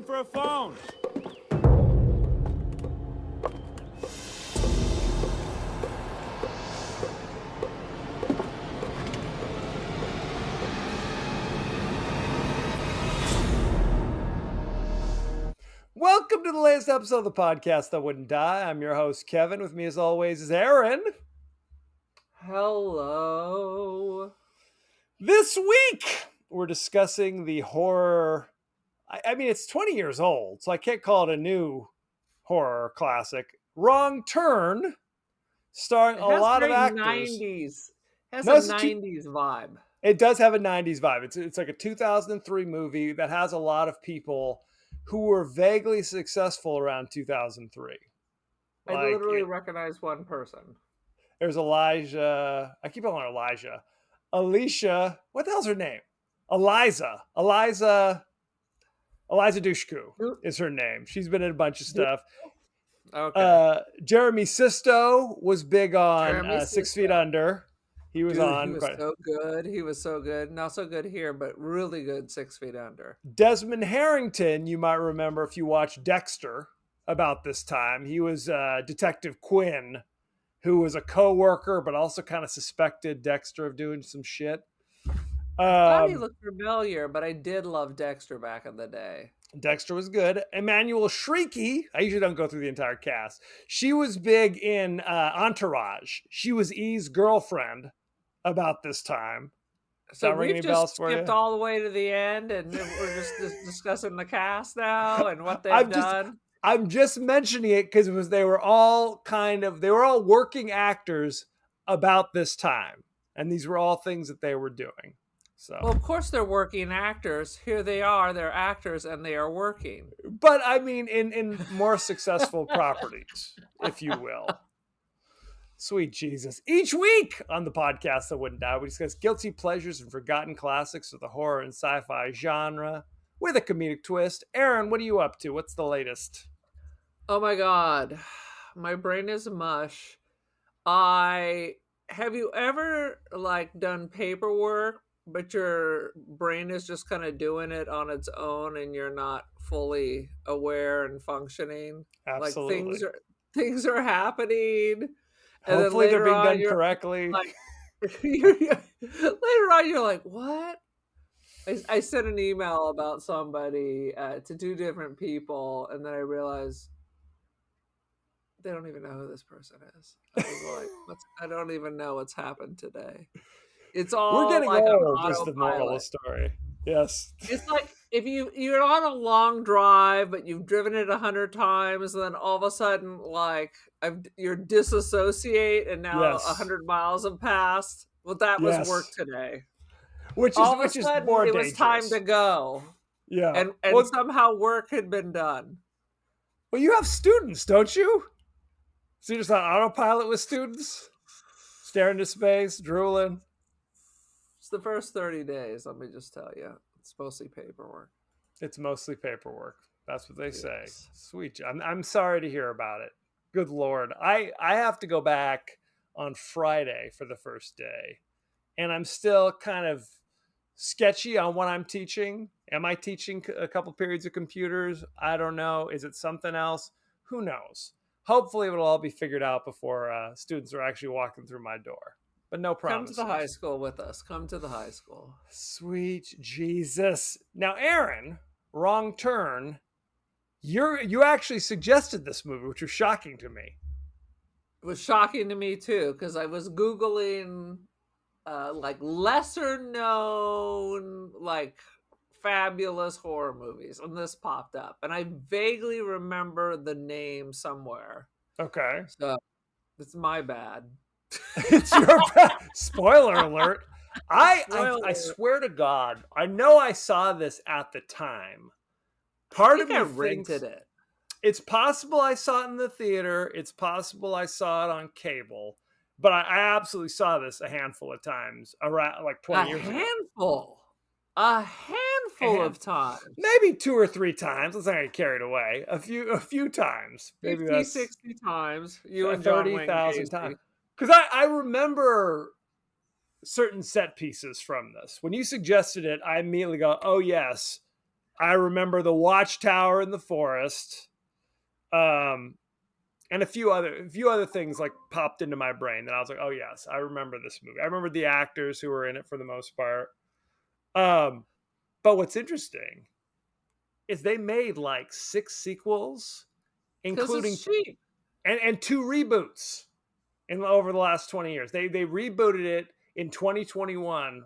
looking for a phone. Welcome to the latest episode of the podcast that wouldn't die. I'm your host, Kevin. With me, as always, is Aaron. Hello. This week, we're discussing the horror. I mean, it's 20 years old, so I can't call it a new horror classic. Wrong Turn, starring a lot of actors. 90s. It has a 90s vibe. It does have a 90s vibe. It's like a 2003 movie that has a lot of people who were vaguely successful around 2003. I literally recognize one person. There's Elijah. I keep calling her Elijah. Alicia. What the hell's her name? Eliza Dushku is her name. She's been in a bunch of stuff. Okay. Jeremy Sisto was big on 6 Feet Under. He was on. He was so good. He was so good. Not so good here, but really good 6 Feet Under. Desmond Harrington, you might remember if you watched Dexter about this time. He was Detective Quinn, who was a co-worker, but also kind of suspected Dexter of doing some shit. I thought he looked familiar, but I did love Dexter back in the day. Dexter was good. Emmanuel Shrieky, I usually don't go through the entire cast. She was big in Entourage. She was E's girlfriend about this time. So we've just skipped all the way to the end, and we're just discussing the cast now and what they've done. I'm just mentioning it because they were all working actors about this time, and these were all things that they were doing. So, well, of course they're working actors. Here they are; they're actors, and they are working. But I mean, in more successful properties, if you will. Sweet Jesus. Each week on the podcast that wouldn't die, we discuss guilty pleasures and forgotten classics of the horror and sci-fi genre with a comedic twist. Aaron, what are you up to? What's the latest? Oh my God. My brain is mush. Have you ever done paperwork, but your brain is just kind of doing it on its own and you're not fully aware and funconing? Absolutely. Like things are happening. Hopefully they're being done correctly. Later on, you're like, what? I sent an email about somebody to 2 different people, and then I realized they don't even know who this person is. I was like, I don't even know what's happened today. It's all we're getting like old. Is the moral of the story? Yes. It's like if you're on a long drive, but you've driven it 100 times, and then all of a sudden, you're disassociate, and now 100 miles have passed. Well, that was work today. Which all of a is sudden, more it dangerous. was time to go. Yeah, and somehow work had been done. Well, you have students, don't you? So you're just on autopilot with students, staring into space, drooling. It's the first 30 days. Let me just tell you, it's mostly paperwork. It's mostly paperwork. That's what they say. Sweet. I'm sorry to hear about it. Good Lord. I have to go back on Friday for the first day. And I'm still kind of sketchy on what I'm teaching. Am I teaching a couple periods of computers? I don't know. Is it something else? Who knows? Hopefully it'll all be figured out before students are actually walking through my door. But no promises. Come to the high school with us. Come to the high school. Sweet Jesus. Now, Aaron, Wrong Turn, you actually suggested this movie, which was shocking to me. It was shocking to me, too, because I was Googling, lesser known, fabulous horror movies, and this popped up. And I vaguely remember the name somewhere. Okay. So, it's my bad. It's your spoiler alert. I swear to God, I know I saw this at the time. Part of me rented it. It's possible I saw it in the theater. It's possible I saw it on cable. But I absolutely saw this a handful of times, around 20 years ago. A handful of times. Maybe 2 or 3 times. Let's not get carried away. A few times. Maybe 50, 60 times. You and 30,000 times. Because I remember certain set pieces from this. When you suggested it, I immediately go, oh, yes, I remember the Watchtower in the forest. And a few other things like popped into my brain that I was like, oh yes, I remember this movie. I remember the actors who were in it for the most part. But what's interesting is they made like 6 sequels, Because including it's cheap. and 2 reboots in over the last 20 years. They rebooted it in 2021.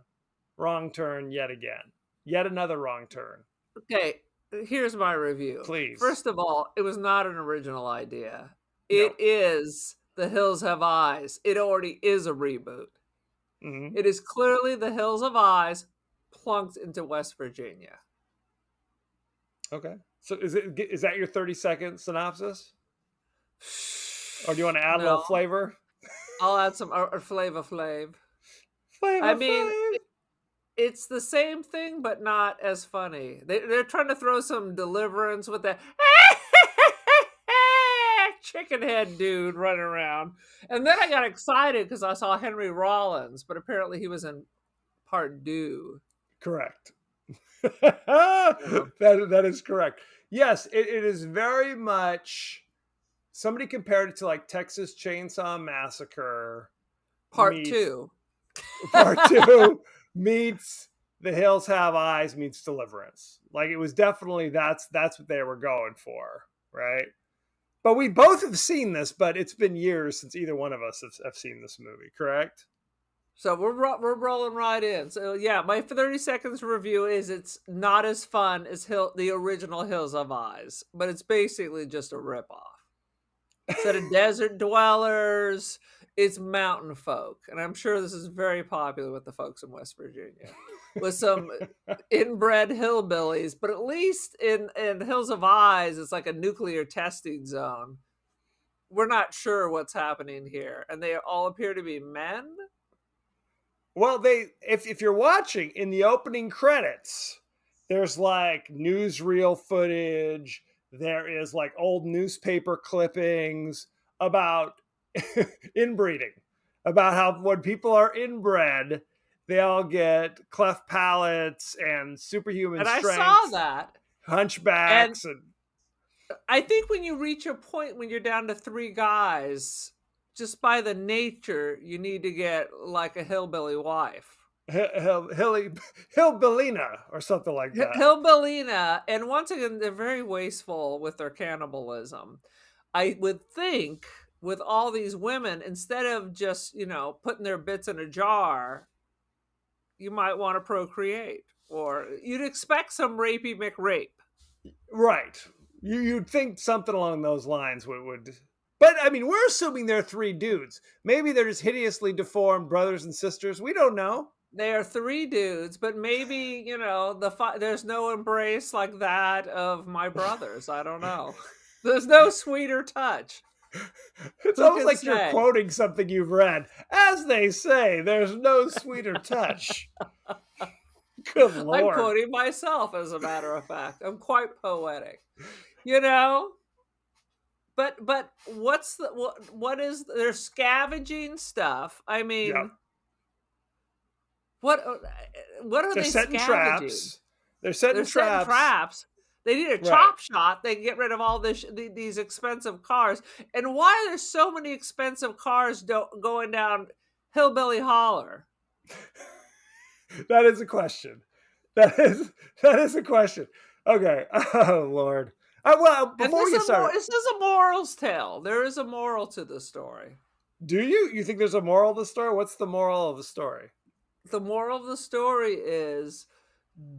Wrong turn yet again. Yet another wrong turn. Okay, here's my review. Please. First of all, it was not an original idea. No. It is The Hills Have Eyes. It already is a reboot. Mm-hmm. It is clearly The Hills of Eyes plunked into West Virginia. Okay. So is that your 30-second synopsis? Or do you want to add a little No, flavor? I'll add some Flavor Flav. Flavor I mean, Flav. it's the same thing, but not as funny. They're trying to throw some Deliverance with that chicken head dude running around. And then I got excited because I saw Henry Rollins, but apparently he was in part two. Correct. That is correct. Yes, it is very much. Somebody compared it to like Texas Chainsaw Massacre. Part two. Part 2 meets The Hills Have Eyes meets Deliverance. Like it was definitely that's what they were going for, right? But we both have seen this, but it's been years since either one of us have seen this movie, correct? So we're rolling right in. So yeah, my 30 seconds review is it's not as fun as the original Hills of Eyes, but it's basically just a ripoff. Instead of desert dwellers, it's mountain folk, and I'm sure this is very popular with the folks in West Virginia, with some inbred hillbillies. But at least in Hills of Eyes, it's like a nuclear testing zone. We're not sure what's happening here, and they all appear to be men. Well, if you're watching in the opening credits, there's like newsreel footage. There is like old newspaper clippings about inbreeding, about how when people are inbred, they all get cleft palates and superhuman And strength. I saw that. Hunchbacks. And I think when you reach a point when you're down to 3 guys, just by the nature, you need to get like a hillbilly wife. Hillbillina or something like that. Hillbillina. And once again, they're very wasteful with their cannibalism. I would think with all these women, instead of just, putting their bits in a jar, you might want to procreate. Or you'd expect some rapey McRape. Right. You'd think something along those lines would. But I mean, we're assuming they're 3 dudes. Maybe they're just hideously deformed brothers and sisters. We don't know. They are 3 dudes, but maybe, there's no embrace like that of my brothers. I don't know. There's no sweeter touch. It's almost like you're quoting something you've read. As they say, there's no sweeter touch. Good Lord. I'm quoting myself, as a matter of fact. I'm quite poetic. But what is their scavenging stuff? I mean, yep. what are they scavenging? Traps. They're setting traps. They need a chop shop. They get rid of all these expensive cars. And why are there so many expensive cars going down Hillbilly Holler? That is a question. That is a question. Okay. Oh Lord. Well, before we get started, this is a morals tale. There is a moral to the story. Do you? You think there's a moral of the story? What's the moral of the story? The moral of the story is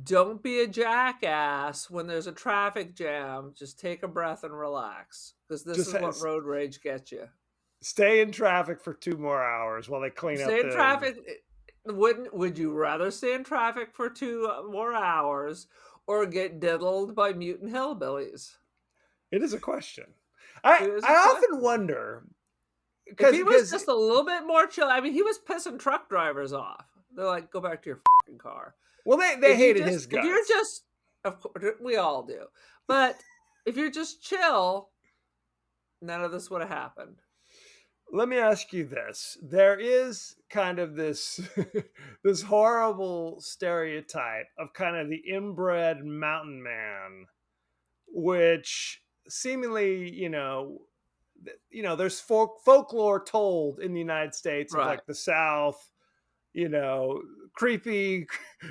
don't be a jackass when there's a traffic jam. Just take a breath and relax, because this is what road rage gets you. Stay in traffic for 2 more hours while they clean up. Stay in traffic. Would you rather stay in traffic for 2 more hours or get diddled by mutant hillbillies? It is a question. I often wonder. If he was just a little bit more chill. I mean, he was pissing truck drivers off. They're like, go back to your fucking car. Well, they hated his guts. If you're just, of course, we all do. But if you're just chill, none of this would have happened. let me ask you this. There is kind of this this horrible stereotype of kind of the inbred mountain man, which seemingly, there's folklore told in the United States of Right. like the South, you know, creepy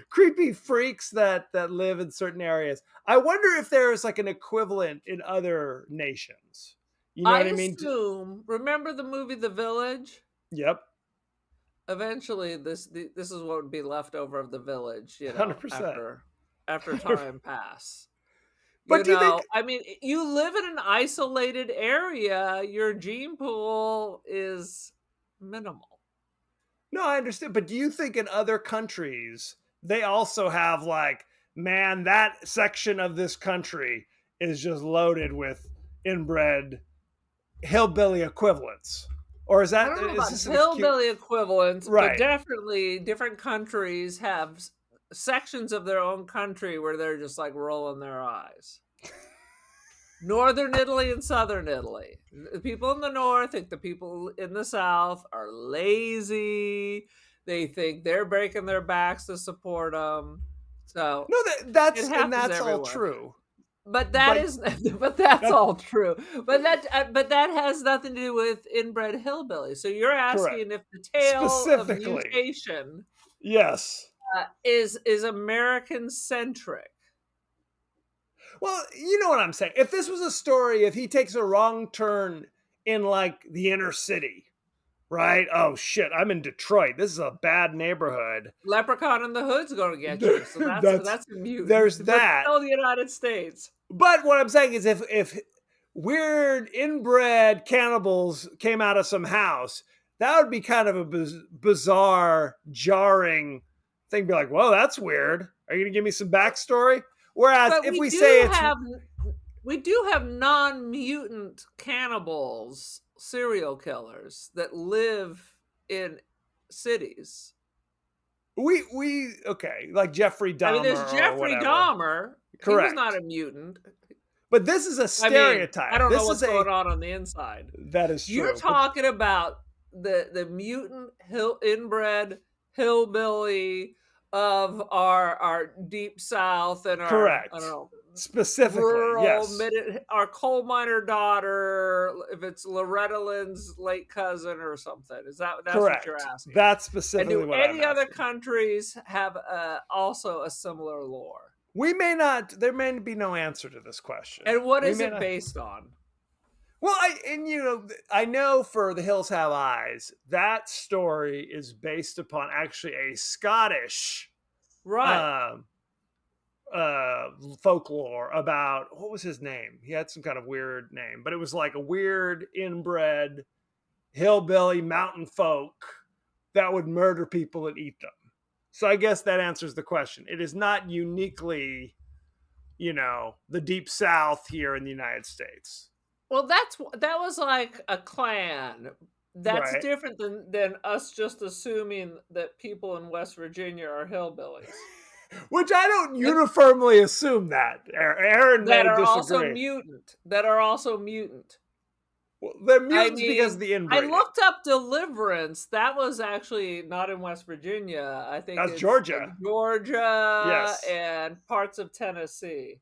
creepy freaks that live in certain areas. I wonder if there's like an equivalent in other nations. You know I what I mean? assume, remember the movie The Village? Yep, Eventually, this is what would be left over of the village, 100%. after time pass. But do you think? I mean, you live in an isolated area, your gene pool is minimal. No, I understand. But do you think in other countries they also have like, man, that section of this country is just loaded with inbred hillbilly equivalents, or is I that don't know is about this an acute? hillbilly equivalents, but Right. definitely different countries have sections of their own country where they're just like rolling their eyes. Northern Italy and Southern Italy. The people in the north think the people in the south are lazy. They think they're breaking their backs to support them. So No, it and happens that's all everywhere. true. But that But is, but that's that all true. But that has nothing to do with inbred hillbilly. So you're correct. asking if the tale of Specifically, mutation yes. is American centric. Well, you know what I'm saying. If this was a story, if he takes a wrong turn in like the inner city, right? Oh shit, I'm in Detroit. This is a bad neighborhood. Leprechaun in the Hood's going to get you. So That's that's a mutant, there's but that. still the United States. But what I'm saying is if weird inbred cannibals came out of some house, that would be kind of a bizarre, jarring thing. Be like, whoa, that's weird. Are you gonna give me some backstory? Whereas But if we say it's we do have non-mutant cannibals, serial killers that live in cities. we okay, like Jeffrey I mean, there's Dahmer or Jeffrey whatever. Dahmer. He was not Correct. a mutant. But this is a I mean, I stereotype. don't know This what's is a going on the inside. that is You're true. But talking about the mutant inbred hillbilly of our deep south and our, I don't correct. know, Specifically, rural yes. mid, our coal miner daughter, if it's Loretta Lynn's late cousin or something. That's what you're Correct. asking? That's And specifically do what I'm any other asking. countries have also a similar lore? We may not. There may be no answer to this question. And what We is may it not. based on? Well, I know for The Hills Have Eyes, that story is based upon actually a Scottish Right. um, folklore about what was his name. He had some kind of weird name, but it was like a weird inbred hillbilly mountain folk that would murder people and eat them. So I guess that answers the question. It is not uniquely, the deep south here in the United States. Well, that was like a clan. That's Right. different than us just assuming that people in West Virginia are hillbillies. Which I don't And uniformly assume that. Aaron that may are also disagree. mutant. That are also mutant. Well, they're I mutants because of mean, the I inbreeding. looked up Deliverance. That was actually not in West Virginia. I think That's it's like Georgia. Georgia Yes. and parts of Tennessee.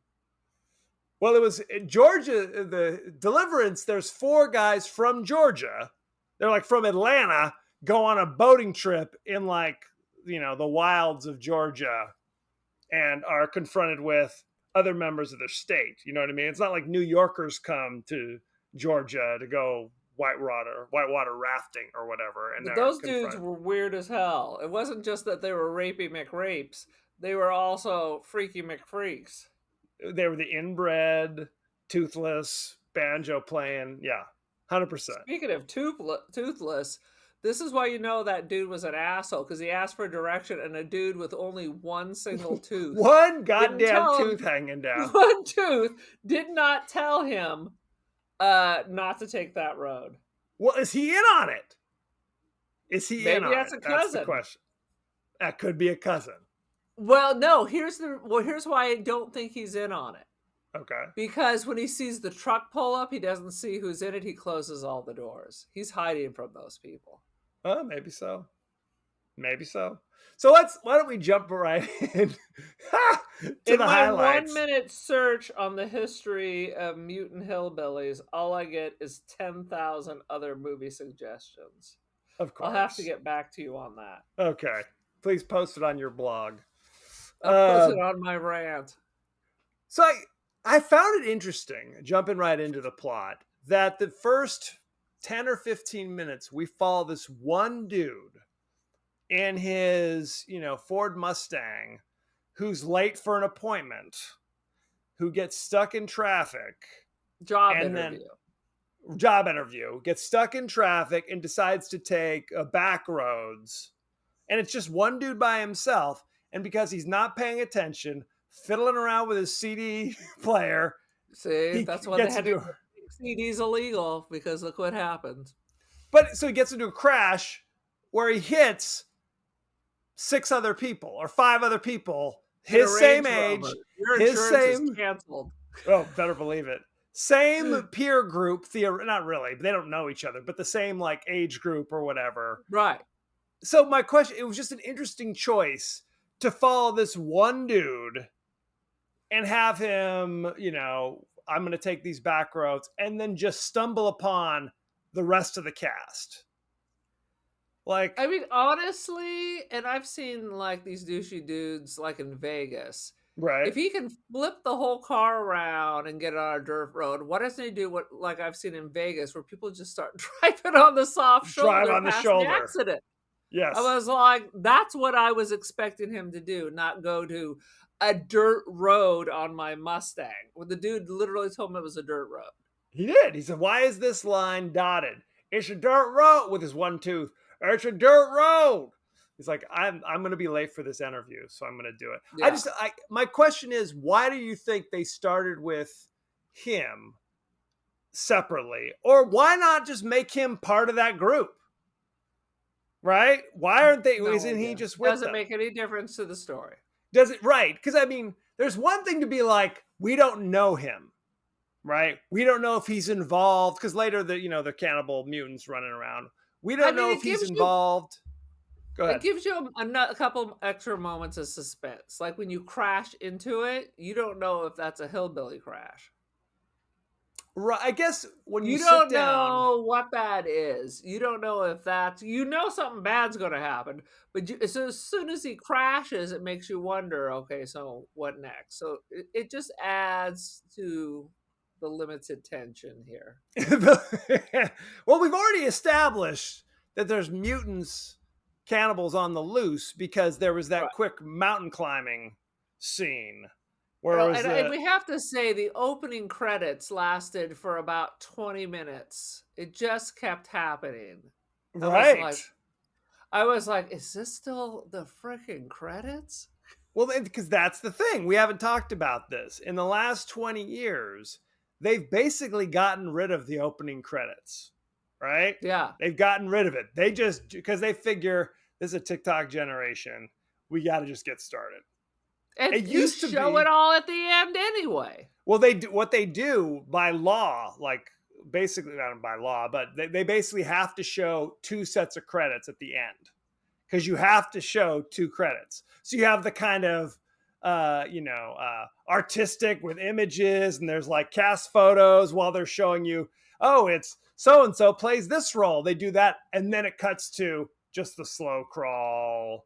Well, it was in Georgia, the Deliverance. There's four guys from Georgia. They're like from Atlanta, go on a boating trip in like, the wilds of Georgia and are confronted with other members of their state. You know what I mean? It's not like New Yorkers come to Georgia to go whitewater rafting or whatever, and But they're those dudes confronted. were weird as hell. It wasn't just that they were rapey McRapes. They were also freaky McFreaks. They were the inbred, toothless, banjo playing. Yeah, 100%. Speaking of toothless, this is why you know that dude was an asshole, because he asked for direction and a dude with only one single tooth One didn't goddamn tell tooth him. hanging down. One tooth did not tell him not to take that road. Well, is he in on it? Is he in Maybe on that's it? a That's the cousin. question. That could be a cousin. Well, no. Here's why I don't think he's in on it. Okay. Because when he sees the truck pull up, he doesn't see who's in it. He closes all the doors. He's hiding from those people. Maybe so. Maybe so. So why don't we jump right in to In the my highlights? 1 minute search on the history of mutant hillbillies, all I get is 10,000 other movie suggestions. Of I'll have to course. get back to you on that. Okay. Please post it on your blog. I'll post Uh, it on my rant. so I found it interesting, jumping right into the plot, that the first 10 or 15 minutes we follow this one dude in his, Ford Mustang who's late for an appointment, who gets stuck in traffic, Job and then interview. job interview, gets stuck in traffic and decides to take back roads. And it's just one dude by himself. And because he's not paying attention, fiddling around with his CD player, See, he that's why they gets had to into make CDs illegal, because look what happened. but so he gets into a crash where he hits 5 other people, his same age, Your his insurance is same, canceled. oh, better believe it. Same peer group, not really, they don't know each other, but the same like age group or whatever. Right. So my question, it was just an interesting choice to follow this one dude and have him, I'm going to take these back roads, and then just stumble upon the rest of the cast. Like, I mean, honestly, and I've seen like these douchey dudes like in Vegas. right. If he can flip the whole car around and get on a dirt road, why doesn't he do what like I've seen in Vegas, where people just start driving on the soft Drive shoulder on the past the shoulder. accident? Yes. I was like, that's what I was expecting him to do, not go to a dirt road on my Mustang. Well, the dude literally told me it was a dirt road. He did. He said, "Why is this line dotted? It's a dirt road," with his one tooth. It's a dirt road. He's like, I'm going to be late for this interview, so I'm going to do it. Yeah. My question is, why do you think they started with him separately? Or why not just make him part of that group? Right? Why aren't they, No isn't he idea. just with Doesn't them? make any difference to the story. Does it, right? Because I mean, there's one thing to be like, we don't know him, right? We don't know if he's involved, because later the cannibal mutants running around. We don't know if he's involved. Go ahead. It gives you a couple extra moments of suspense. Like when you crash into it, you don't know if that's a hillbilly crash. Right. I guess when you don't sit down, know what that is. You don't know if that's, something bad's going to happen. But so as soon as he crashes, it makes you wonder, okay, so what next? So it just adds to the limited tension here. well, we've already established that there's mutants, cannibals on the loose, because there was that Right. quick mountain climbing scene. And we have to say the opening credits lasted for about 20 minutes. It just kept happening. Right. I was like, is this still the freaking credits? Well, because that's the thing. We haven't talked about this. In the last 20 years, they've basically gotten rid of the opening credits, right? Yeah. They've gotten rid of it. They just, because they figure this is a TikTok generation, we got to just get started. And it used to show it all at the end anyway. Well, what they do by law, like basically not by law, but they basically have to show 2 sets of credits at the end, because you have to show 2 credits. So you have the kind of artistic with images, and there's like cast photos while they're showing you, oh, it's so and so plays this role. They do that, and then it cuts to just the slow crawl.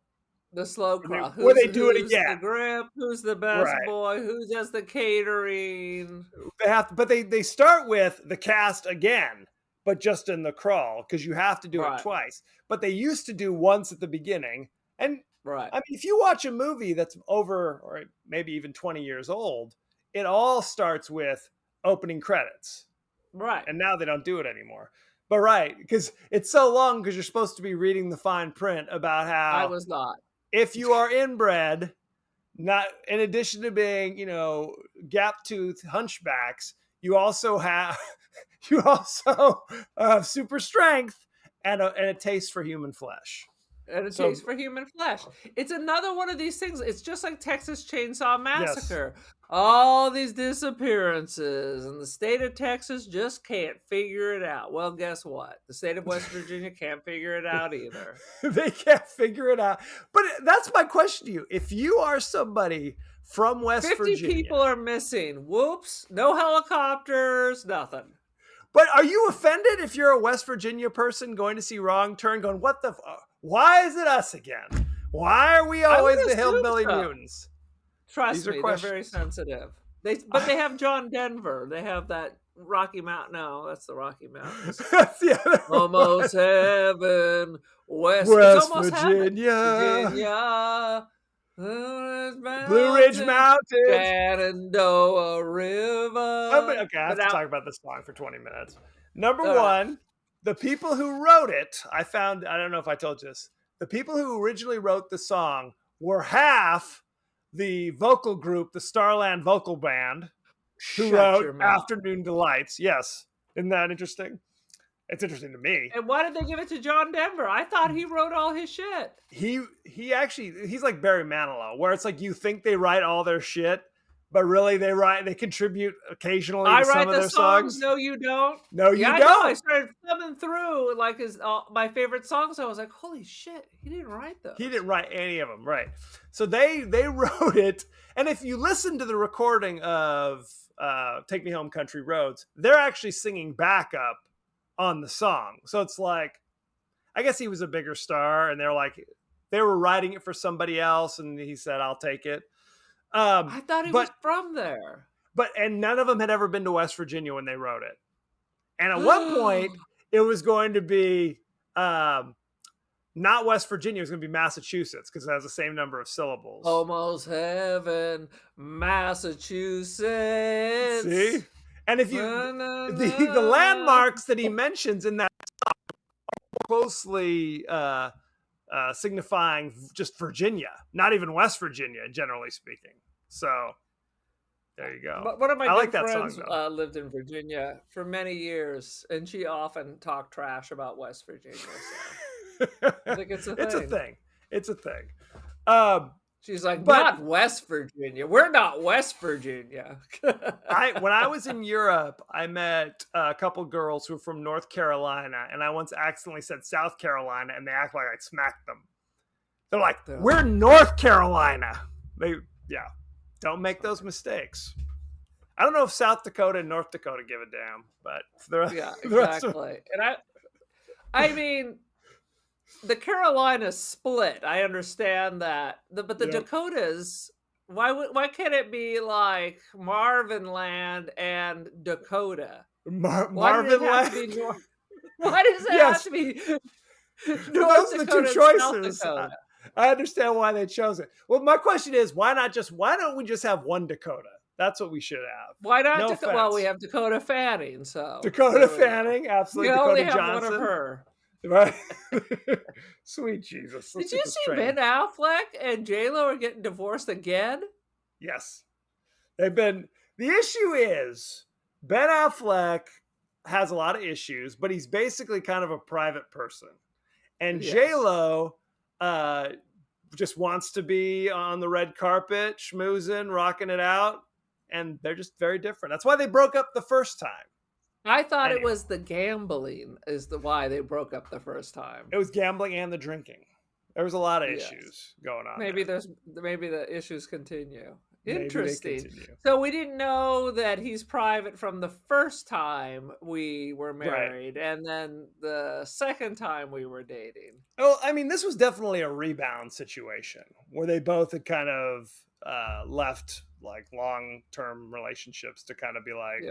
The slow crawl. Where they do it again. Who's the grip? Who's the best boy? Who does the catering? But they start with the cast again, but just in the crawl, because you have to do it twice. But they used to do once at the beginning. And I mean, if you watch a movie that's over, or maybe even 20 years old, it all starts with opening credits. Right. And now they don't do it anymore. But because it's so long, because you're supposed to be reading the fine print about how I was not. If you are inbred, not in addition to being, gap tooth hunchbacks, you also have super strength and a taste for human flesh. It's another one of these things. It's just like Texas Chainsaw Massacre. Yes. All these disappearances, and the state of Texas just can't figure it out. Well, guess what? The state of West Virginia can't figure it out either. They can't figure it out. But that's my question to you. If you are somebody from West 50 Virginia, people are missing. Whoops. No helicopters, nothing. but are you offended if you're a West Virginia person going to see Wrong Turn going, what the, why is it us again? Why are we always the hillbilly mutants? Trust me, they're very sensitive. But they have John Denver. They have that Rocky Mountain. No, that's the Rocky Mountains. That's the other almost heaven, West Virginia. Blue Ridge Mountains, Shenandoah River. Okay, I have to talk about this song for 20 minutes. Number one, the people who wrote it, I don't know if I told you this, the people who originally wrote the song were half the vocal group, the Starland Vocal Band, who wrote Afternoon Delights. Yes. Isn't that interesting? It's interesting to me. And why did they give it to John Denver? I thought he wrote all his shit. He actually, he's like Barry Manilow, where it's like you think they write all their shit, but really they contribute occasionally to some of their songs. No, you don't. No, you don't. I started thumbing through like my favorite songs. I was like, holy shit, he didn't write those. He didn't write any of them, right? So they wrote it, and if you listen to the recording of "Take Me Home, Country Roads," they're actually singing backup on the song. So it's like, I guess he was a bigger star, and they were writing it for somebody else, and he said, "I'll take it." I thought he was from there. And none of them had ever been to West Virginia when they wrote it. And at one point, it was going to be not West Virginia, it was going to be Massachusetts because it has the same number of syllables. Almost heaven, Massachusetts. See? And if you the landmarks that he mentions in that song are closely signifying just Virginia, not even West Virginia, generally speaking. So there you go. But one of my good friends lived in Virginia for many years, and she often talked trash about West Virginia. So I think it's a thing. It's a thing. She's like, not West Virginia. We're not West Virginia. When I was in Europe, I met a couple girls who were from North Carolina, and I once accidentally said South Carolina, and they act like I smacked them. They're like, we're North Carolina. Don't make those mistakes. I don't know if South Dakota and North Dakota give a damn, but exactly. And I mean, the Carolinas split. I understand that, but the Dakotas. Why can't it be like Marvin Land and Dakota? Marvin Land. Why does it have to be North Dakota? Those are the two choices. I understand why they chose it. Well, my question is, why don't we just have one Dakota? That's what we should have. Why not? Well, we have Dakota Fanning. So Dakota Fanning, absolutely. We only have Johnson. One of her. Right. Sweet Jesus. Did you see Ben Affleck and J-Lo are getting divorced again? Yes. The issue is Ben Affleck has a lot of issues, but he's basically kind of a private person. And J-Lo just wants to be on the red carpet, schmoozing, rocking it out. And they're just very different. That's why they broke up the first time. I thought it was the gambling is why they broke up the first time. It was gambling and the drinking. There was a lot of issues going on. Maybe the issues continue. Interesting. So we didn't know that he's private from the first time we were married, and then the second time we were dating. Oh, I mean, this was definitely a rebound situation where they both had kind of left like long-term relationships to kind of be like,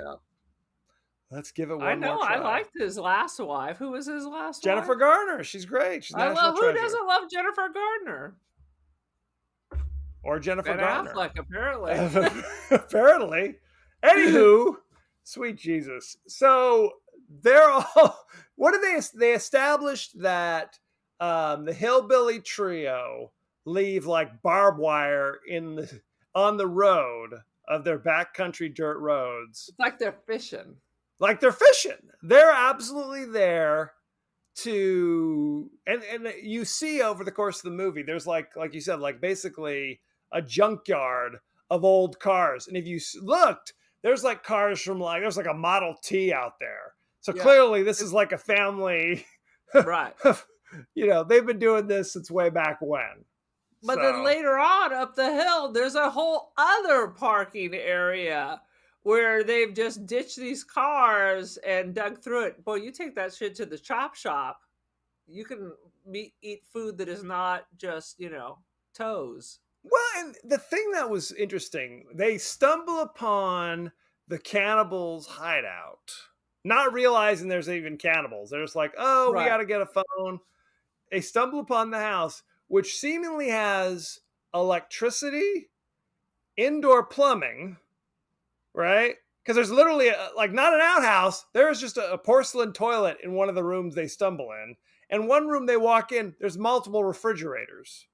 let's give it one more try. I liked his last wife. Who was his last Jennifer wife? Garner. She's great. She's national treasure. Who doesn't love Jennifer Garner? Or Jennifer Garner. Ben Affleck, apparently. Apparently. Anywho, sweet Jesus. So they're all. What did they established that the Hillbilly Trio leave like barbed wire on the road of their backcountry dirt roads. It's like they're fishing. They're absolutely there to, and you see over the course of the movie, there's like you said, like basically a junkyard of old cars. And if you looked, there's like cars from like, there's like a Model T out there. So Yeah. clearly this is like a family. Right. They've been doing this since way back when. But then later on up the hill, there's a whole other parking area where they've just ditched these cars and dug through it. Boy, you take that shit to the chop shop, you can eat food that is not just, toes. Well, and the thing that was interesting, they stumble upon the cannibals' hideout, not realizing there's even cannibals. They're just like, oh, we got to get a phone. They stumble upon the house, which seemingly has electricity, indoor plumbing, right? Because there's literally not an outhouse. There's just a porcelain toilet in one of the rooms they stumble in. And one room they walk in, there's multiple refrigerators.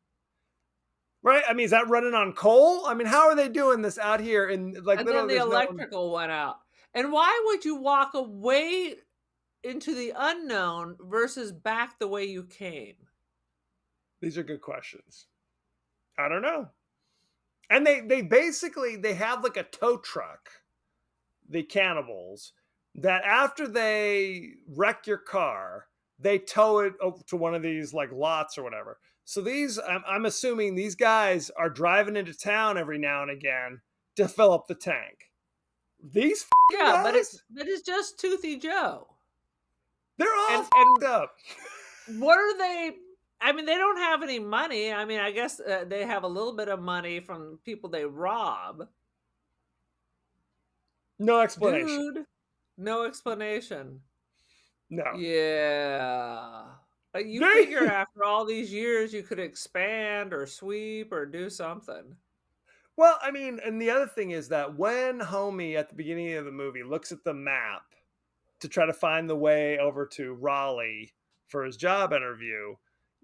Right? I mean, is that running on coal? I mean, how are they doing this out here? And then the electrical went out. And why would you walk away into the unknown versus back the way you came? These are good questions. I don't know. And they basically, they have like a tow truck, the cannibals, that after they wreck your car, they tow it to one of these like lots or whatever. So these, I'm assuming these guys are driving into town every now and again to fill up the tank. These guys? but it's just Toothy Joe. They're all fucked up. What are they? I mean, they don't have any money. I mean, I guess they have a little bit of money from people they rob. No explanation. Dude, no explanation. No. Yeah. You figure after all these years you could expand or sweep or do something. Well, I mean, and the other thing is that when Homie at the beginning of the movie looks at the map to try to find the way over to Raleigh for his job interview,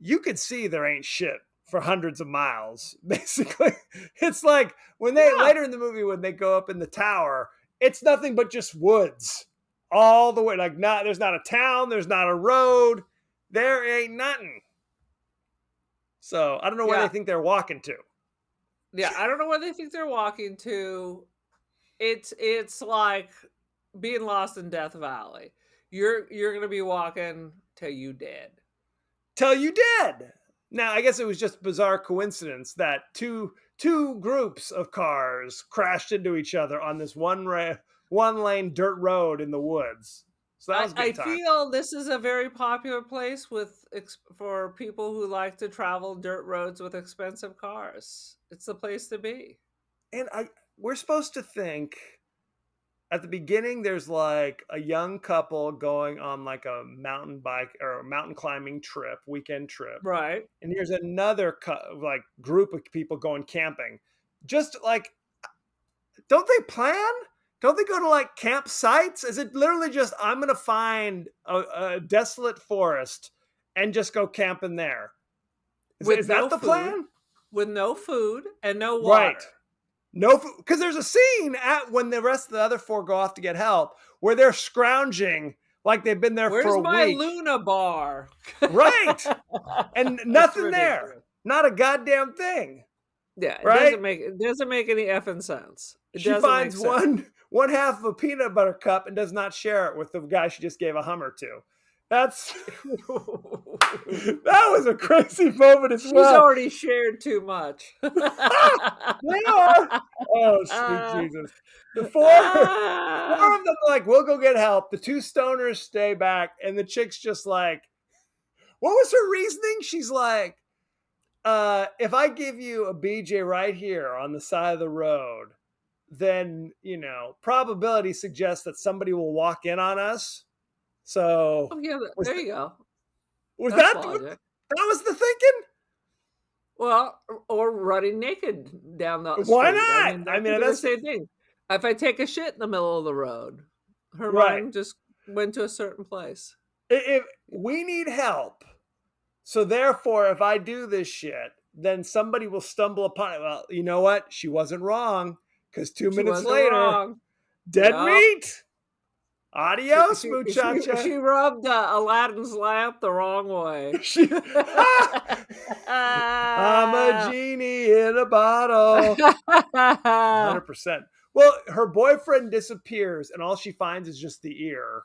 you could see there ain't shit for hundreds of miles, basically. It's like when they later in the movie, when they go up in the tower, it's nothing but just woods all the way. Like, there's not a town, there's not a road. There ain't nothing. So I don't know where they think they're walking to. Yeah, I don't know where they think they're walking to. It's like being lost in Death Valley. You're gonna be walking till you dead. Till you dead. Now I guess it was just bizarre coincidence that two groups of cars crashed into each other on this one lane dirt road in the woods. So that was a good time. I feel this is a very popular place for people who like to travel dirt roads with expensive cars. It's the place to be. And we're supposed to think at the beginning there's like a young couple going on like a mountain bike or a mountain climbing trip, weekend trip. Right. And here's another like group of people going camping. Just like, don't they plan? Don't they go to like campsites? Is it literally just, I'm going to find a desolate forest and just go camping there? Is that the plan? With no food and no water. Right. No food. Because there's a scene when the rest of the other four go off to get help where they're scrounging like they've been there for a week. Where's my Luna bar? Right. And nothing there. Not a goddamn thing. Yeah, it doesn't make any effing sense. She finds one half of a peanut butter cup and does not share it with the guy she just gave a Hummer to. That was a crazy moment as well. She's already shared too much. They are. Oh, sweet Jesus. The four of them are like, we'll go get help. The two stoners stay back, and the chick's just like, what was her reasoning? She's like, if I give you a BJ right here on the side of the road, then, probability suggests that somebody will walk in on us. So, there you go. Was that was the thinking? Well, or running naked down the street. Why not? I mean that's the same thing. If I take a shit in the middle of the road, her mind just went to a certain place. If we need help, so therefore, if I do this shit, then somebody will stumble upon it. Well, you know what? She wasn't wrong, because 2 minutes later, dead meat. Adios, muchacha. She rubbed Aladdin's lamp the wrong way. I'm a genie in a bottle. 100%. Well, her boyfriend disappears, and all she finds is just the ear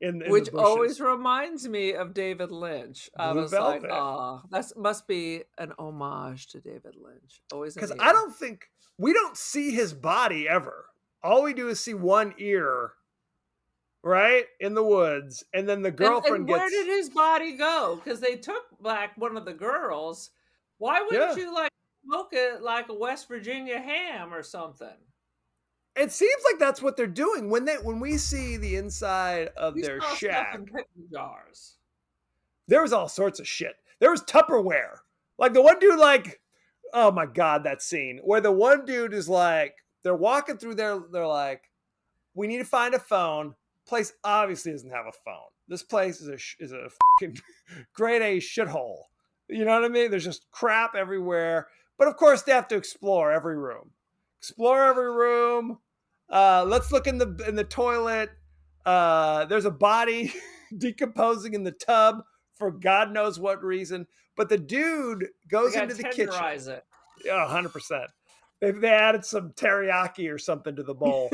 in Which the bushes. always reminds me of David Lynch. I Blue was Velvet. like, oh, that must be an homage to David Lynch. Always because I don't think we don't see his body ever. All we do is see one ear, right, in the woods, and then the girlfriend and where gets. did his body go? Because they took back one of the girls. Why wouldn't you like smoke it like a West Virginia ham or something? It seems like that's what they're doing when we see the inside of their shack. In pickle jars. There was all sorts of shit. There was Tupperware. Like the one dude, like, oh my God, that scene where the one dude is like, they're walking through there. They're like, we need to find a phone. Place obviously doesn't have a phone. This place is a fucking grade A shithole. You know what I mean? There's just crap everywhere. But of course, they have to explore every room. Let's look in the toilet. There's a body decomposing in the tub for God knows what reason. But the dude goes into the kitchen. It. Yeah, 100%. They added some teriyaki or something to the bowl.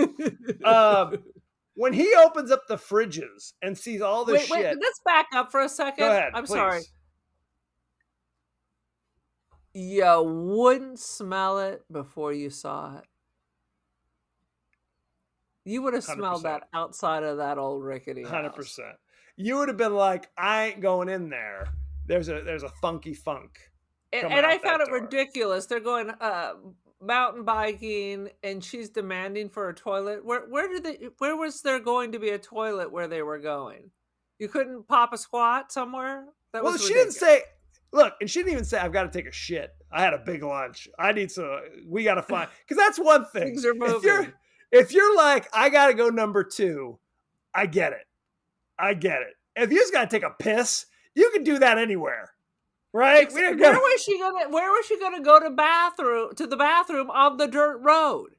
When he opens up the fridges and sees all this shit. Wait, let's back up for a second. Go ahead, I'm please. sorry. You wouldn't smell it before you saw it. You would have smelled 100%. that outside of that old rickety house. 100%. You would have been like, I ain't going in there. There's a funky funk. And I found it ridiculous. They're going mountain biking, and she's demanding for a toilet. Where was there going to be a toilet where they were going? You couldn't pop a squat somewhere? That was ridiculous. She didn't say. Look, and she didn't even say, I've got to take a shit. I had a big lunch. We got to find, because that's one thing. Things are moving. If you're like, I got to go number 2, I get it. If you just got to take a piss, you can do that anywhere. Right? Where was she gonna go to the bathroom on the dirt road?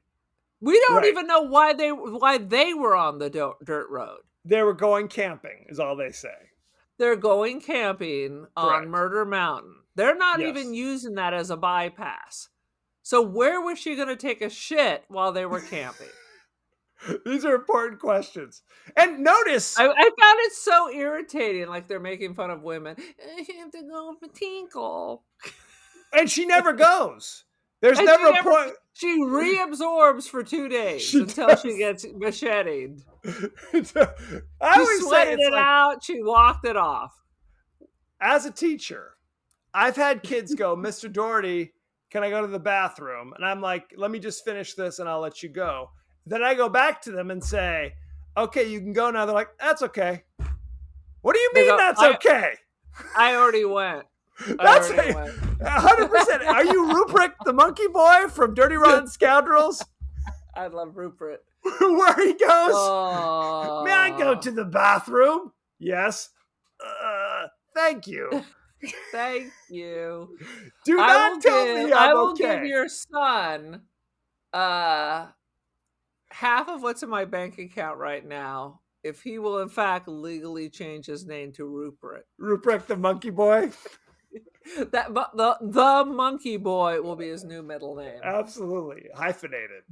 We don't even know why they were on the dirt road. They were going camping, is all they say. They're going camping on Murder Mountain. They're not even using that as a bypass. So where was she going to take a shit while they were camping? These are important questions. And notice... I found it so irritating, like they're making fun of women. I have to go for tinkle. And she never goes. There's never a point... She reabsorbs for 2 days until she gets macheted. I always sweated it out. She walked it off. As a teacher, I've had kids go, Mr. Doherty, can I go to the bathroom? And I'm like, let me just finish this and I'll let you go. Then I go back to them and say, okay, you can go now. They're like, that's okay. What do you mean that's okay? I already went. That's 100%. Are you Rupert the monkey boy from Dirty Rotten Scoundrels? I love Rupert. Where he goes, may I go to the bathroom? Yes. Thank you. Thank you. Do not tell me I'm okay. I will give your son half of what's in my bank account right now if he will in fact legally change his name to Rupert. Rupert the monkey boy? The monkey boy will be his new middle name. Absolutely. Hyphenated.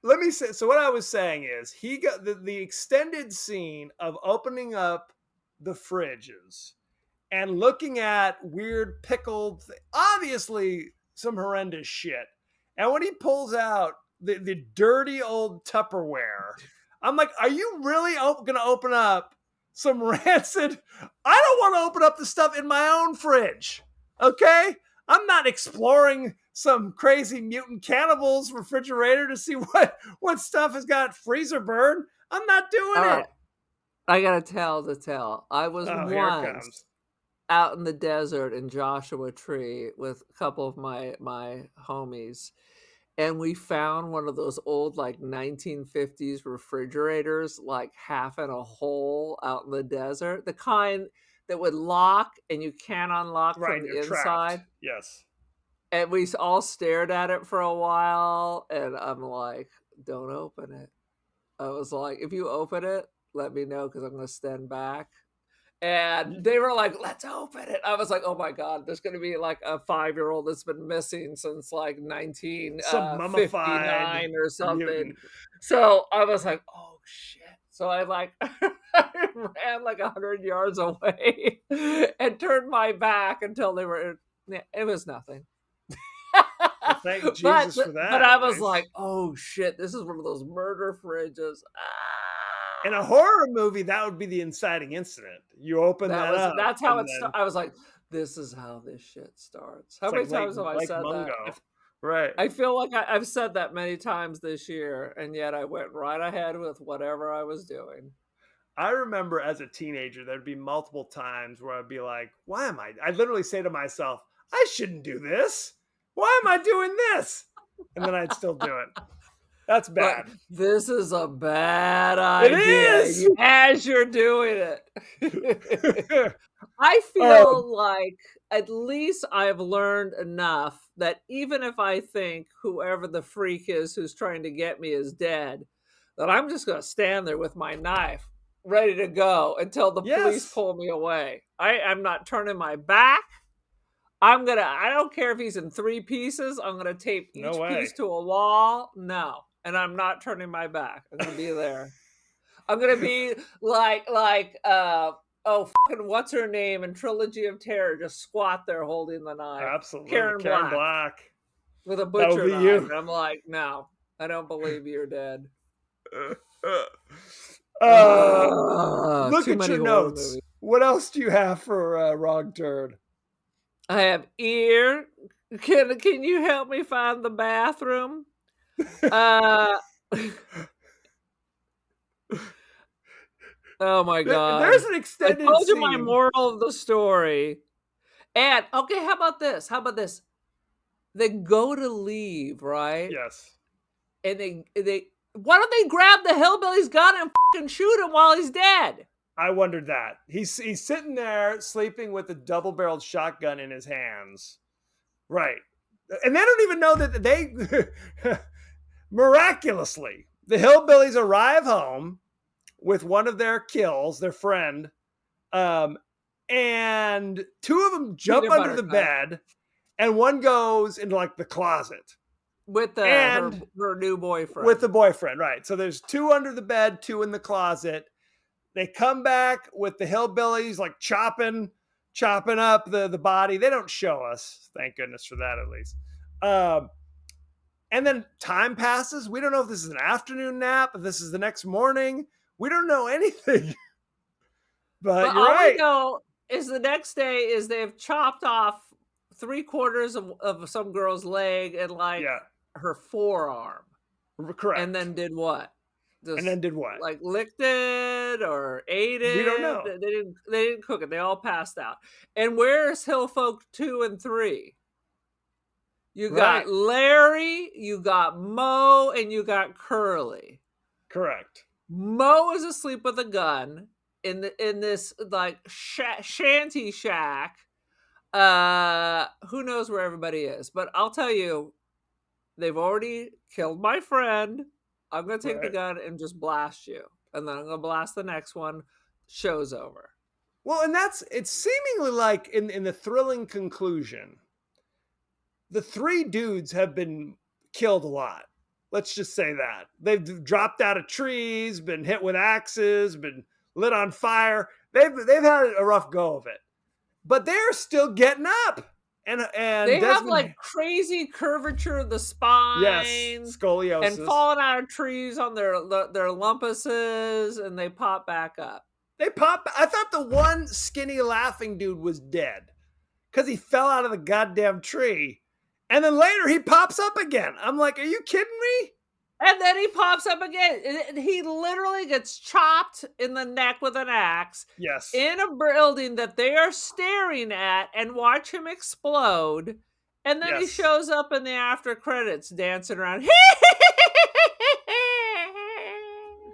Let me say, so what I was saying is he got the extended scene of opening up the fridges and looking at weird pickled, obviously some horrendous shit. And when he pulls out the dirty old Tupperware, I'm like, are you really going to open up some rancid? I don't want to open up the stuff in my own fridge. Okay? I'm not exploring some crazy mutant cannibals refrigerator to see what stuff has got freezer burn. I'm not doing it. I gotta tell the tale. I was once out in the desert in Joshua Tree with a couple of my homies, and we found one of those old like 1950s refrigerators, like half in a hole out in the desert, the kind that would lock and you can't unlock from the inside. Trapped. Yes. And we all stared at it for a while, and I'm like, don't open it. I was like, if you open it, let me know because I'm going to stand back. And they were like, let's open it. I was like, oh my God, there's going to be like a 5-year-old that's been missing since like Some mummified 1959 or something. mutant. So I was like, oh shit. So I like I ran like 100 yards away and turned my back until they were, it was nothing. Well, thank Jesus for that. But I was like, oh shit, this is one of those murder fridges. In a horror movie, that would be the inciting incident. You open that up. That's how it started. I was like, this is how this shit starts. How many times have I said that? Right. I feel like I've said that many times this year, and yet I went right ahead with whatever I was doing. I remember as a teenager, there'd be multiple times where I'd be like, why am I'd literally say to myself, I shouldn't do this. Why am I doing this? And then I'd still do it. That's bad. But this is a bad idea. It is! As you're doing it. I feel like at least I've learned enough that even if I think whoever the freak is who's trying to get me is dead, that I'm just going to stand there with my knife ready to go until the police pull me away. I'm not turning my back. I don't care if he's in 3 pieces. I'm going to tape each piece to a wall. No. And I'm not turning my back. I'm going to be there. I'm going to be like, fucking what's her name in Trilogy of Terror? Just squat there holding the knife. Absolutely. Karen Black. With a butcher knife. You. And I'm like, no, I don't believe you're dead. Look at your notes. Movies. What else do you have for Wrong Turn? I have ear. Can you help me find the bathroom? Oh my God. There's an extended I told you scene. my moral of the story. And okay, how about this? They go to leave, right? Yes. And they why don't they grab the hillbilly's gun and fucking shoot him while he's dead? I wondered that. He's sitting there sleeping with a double-barreled shotgun in his hands. Right. And they don't even know that they miraculously, the hillbillies arrive home with one of their kills, their friend, and 2 of them jump under the bed, and one goes into like the closet with her new boyfriend. With the boyfriend, right? So there's 2 under the bed, 2 in the closet. They come back with the hillbillies like chopping up the body. They don't show us, thank goodness for that at least. And then time passes. We don't know if this is an afternoon nap, if this is the next morning. We don't know anything. But you're right. All we know is the next day is they've chopped off 3/4 of some girl's leg and her forearm. Correct. And then did what? Like licked it or ate it? We don't know. They didn't cook it. They all passed out. And where's Hillfolk 2 and 3? You got Larry, you got Mo, and you got Curly. Correct. Mo is asleep with a gun in this like shanty shack. Who knows where everybody is? But I'll tell you, they've already killed my friend. I'm gonna take the gun and just blast you, and then I'm gonna blast the next one. Show's over. Well, and it's seemingly like in the thrilling conclusion, the 3 dudes have been killed a lot. Let's just say that. They've dropped out of trees, been hit with axes, been lit on fire. They've had a rough go of it. But they're still getting up. And they have like crazy curvature of the spines. Yes, scoliosis. And falling out of trees on their lumpuses, and they pop back up. I thought the one skinny laughing dude was dead because he fell out of the goddamn tree. And then later he pops up again. I'm like, are you kidding me? And then he pops up again. He literally gets chopped in the neck with an axe. Yes. In a building that they are staring at and watch him explode. And then he shows up in the after credits dancing around.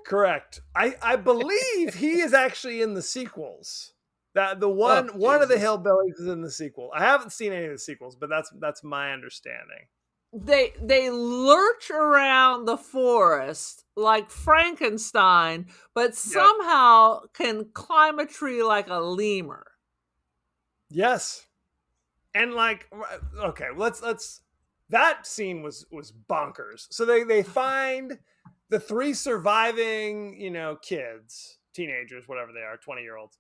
Correct. I believe he is actually in the sequels. That one of the hillbillies is in the sequel. I haven't seen any of the sequels, but that's my understanding. they lurch around the forest like Frankenstein, but Yep. somehow can climb a tree like a lemur. Yes. And like, okay, let's that scene was bonkers. So they find the 3 surviving, kids, teenagers, whatever they are, 20-year-olds,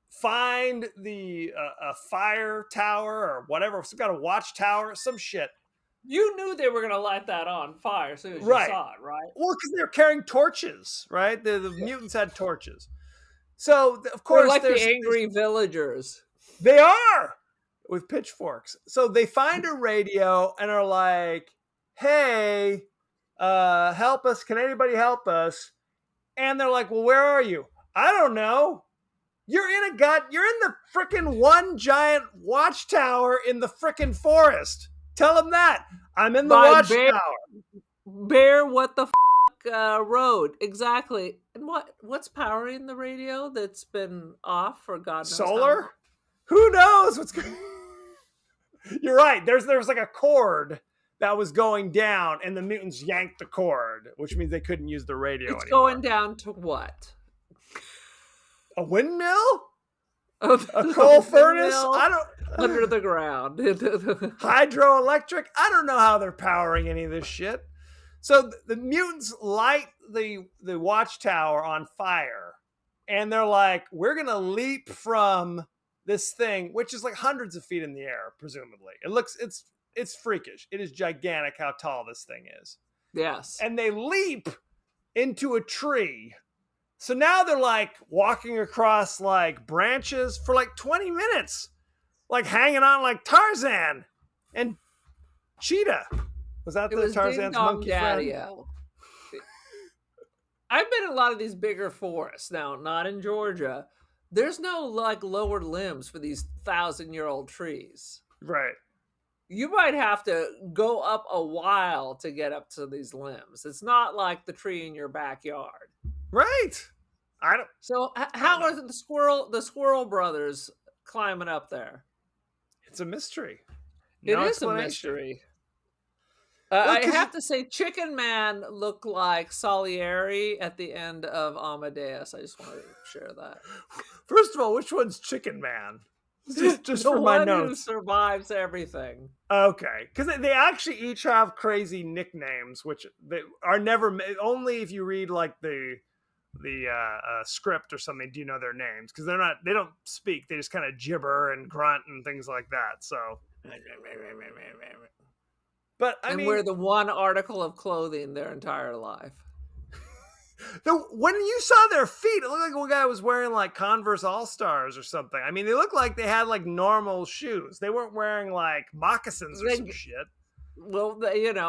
find the a fire tower or whatever, some kind of watchtower, some shit. You knew they were going to light that on fire as soon as you Right. saw it, right? Well, because they're carrying torches, right? The mutants had torches. So of They're course like the angry villagers. they are with pitchforks. So they find a radio and are like, "Hey, help us! Can anybody help us?" And they're like, "Well, where are you?" "I don't know." You're in the freaking one giant watchtower in the freaking forest. Tell them that. I'm in the watchtower. Bear what the road. Exactly. And what's powering the radio that's been off for God knows Solar? Who knows what's going You're right. There's like a cord that was going down and the mutants yanked the cord, which means they couldn't use the radio It's anymore. going down to what? A windmill? A coal furnace? I don't under the ground. Hydroelectric? I don't know how they're powering any of this shit. So the mutants light the watchtower on fire, and they're like, "We're gonna leap from this thing," which is like hundreds of feet in the air, presumably. It's freakish. It is gigantic how tall this thing is. Yes. And they leap into a tree. So now they're like walking across like branches for like 20 minutes, like hanging on like Tarzan and Cheetah. Was that the Tarzan's monkey friend? I've been in a lot of these bigger forests now, not in Georgia. There's no like lower limbs for these 1,000-year-old trees. Right. You might have to go up a while to get up to these limbs. It's not like the tree in your backyard. Right. So how are the squirrel brothers climbing up there? It's a mystery. It is a mystery. I have to say, Chicken Man looked like Salieri at the end of Amadeus. I just want to share that. First of all, which one's Chicken Man? Just for my notes. Who survives everything. Okay, because they actually each have crazy nicknames, which they are never only if you read like the script or something do you know their names, because they don't speak, they just kind of gibber and grunt and things like that. So but I mean, wear the one article of clothing their entire life. When you saw their feet, it looked like one guy was wearing like Converse All-Stars or something. I mean, they looked like they had like normal shoes. They weren't wearing like moccasins or some shit. Well,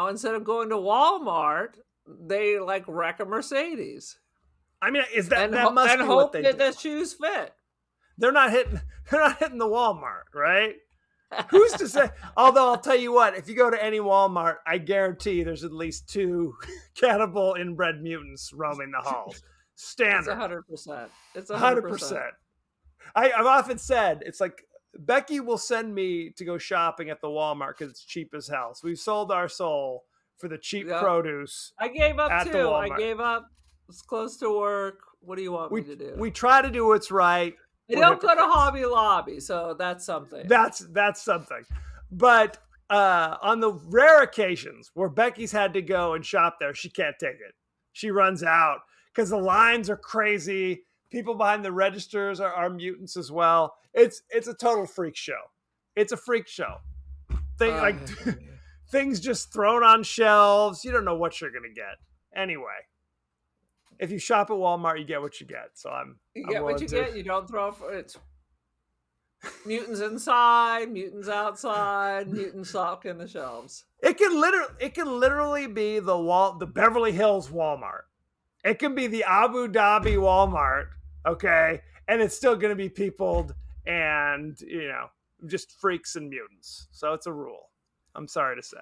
instead of going to Walmart, they like wreck a Mercedes. I mean, that must be what they do. And hope that the shoes fit. They're not hitting the Walmart, right? Who's to say? Although I'll tell you what, if you go to any Walmart, I guarantee there's at least 2 cannibal inbred mutants roaming the halls. Standard. It's 100%. It's 100%. I've often said, it's like Becky will send me to go shopping at the Walmart because it's cheap as hell. So we've sold our soul for the cheap produce. I gave up too. I gave up. It's close to work. What do you want me to do? We try to do what's right. I don't go to Hobby Lobby, so that's something. That's something. But on the rare occasions where Becky's had to go and shop there, she can't take it. She runs out because the lines are crazy. People behind the registers are mutants as well. It's a total freak show. It's a freak show. Things just thrown on shelves. You don't know what you're gonna get. Anyway. If you shop at Walmart, you get what you get. So you get what you get. You don't throw it's mutants inside, mutants outside, mutants stocking the shelves. It can literally be the Beverly Hills Walmart. It can be the Abu Dhabi Walmart, okay, and it's still going to be peopled and just freaks and mutants. So it's a rule. I'm sorry to say.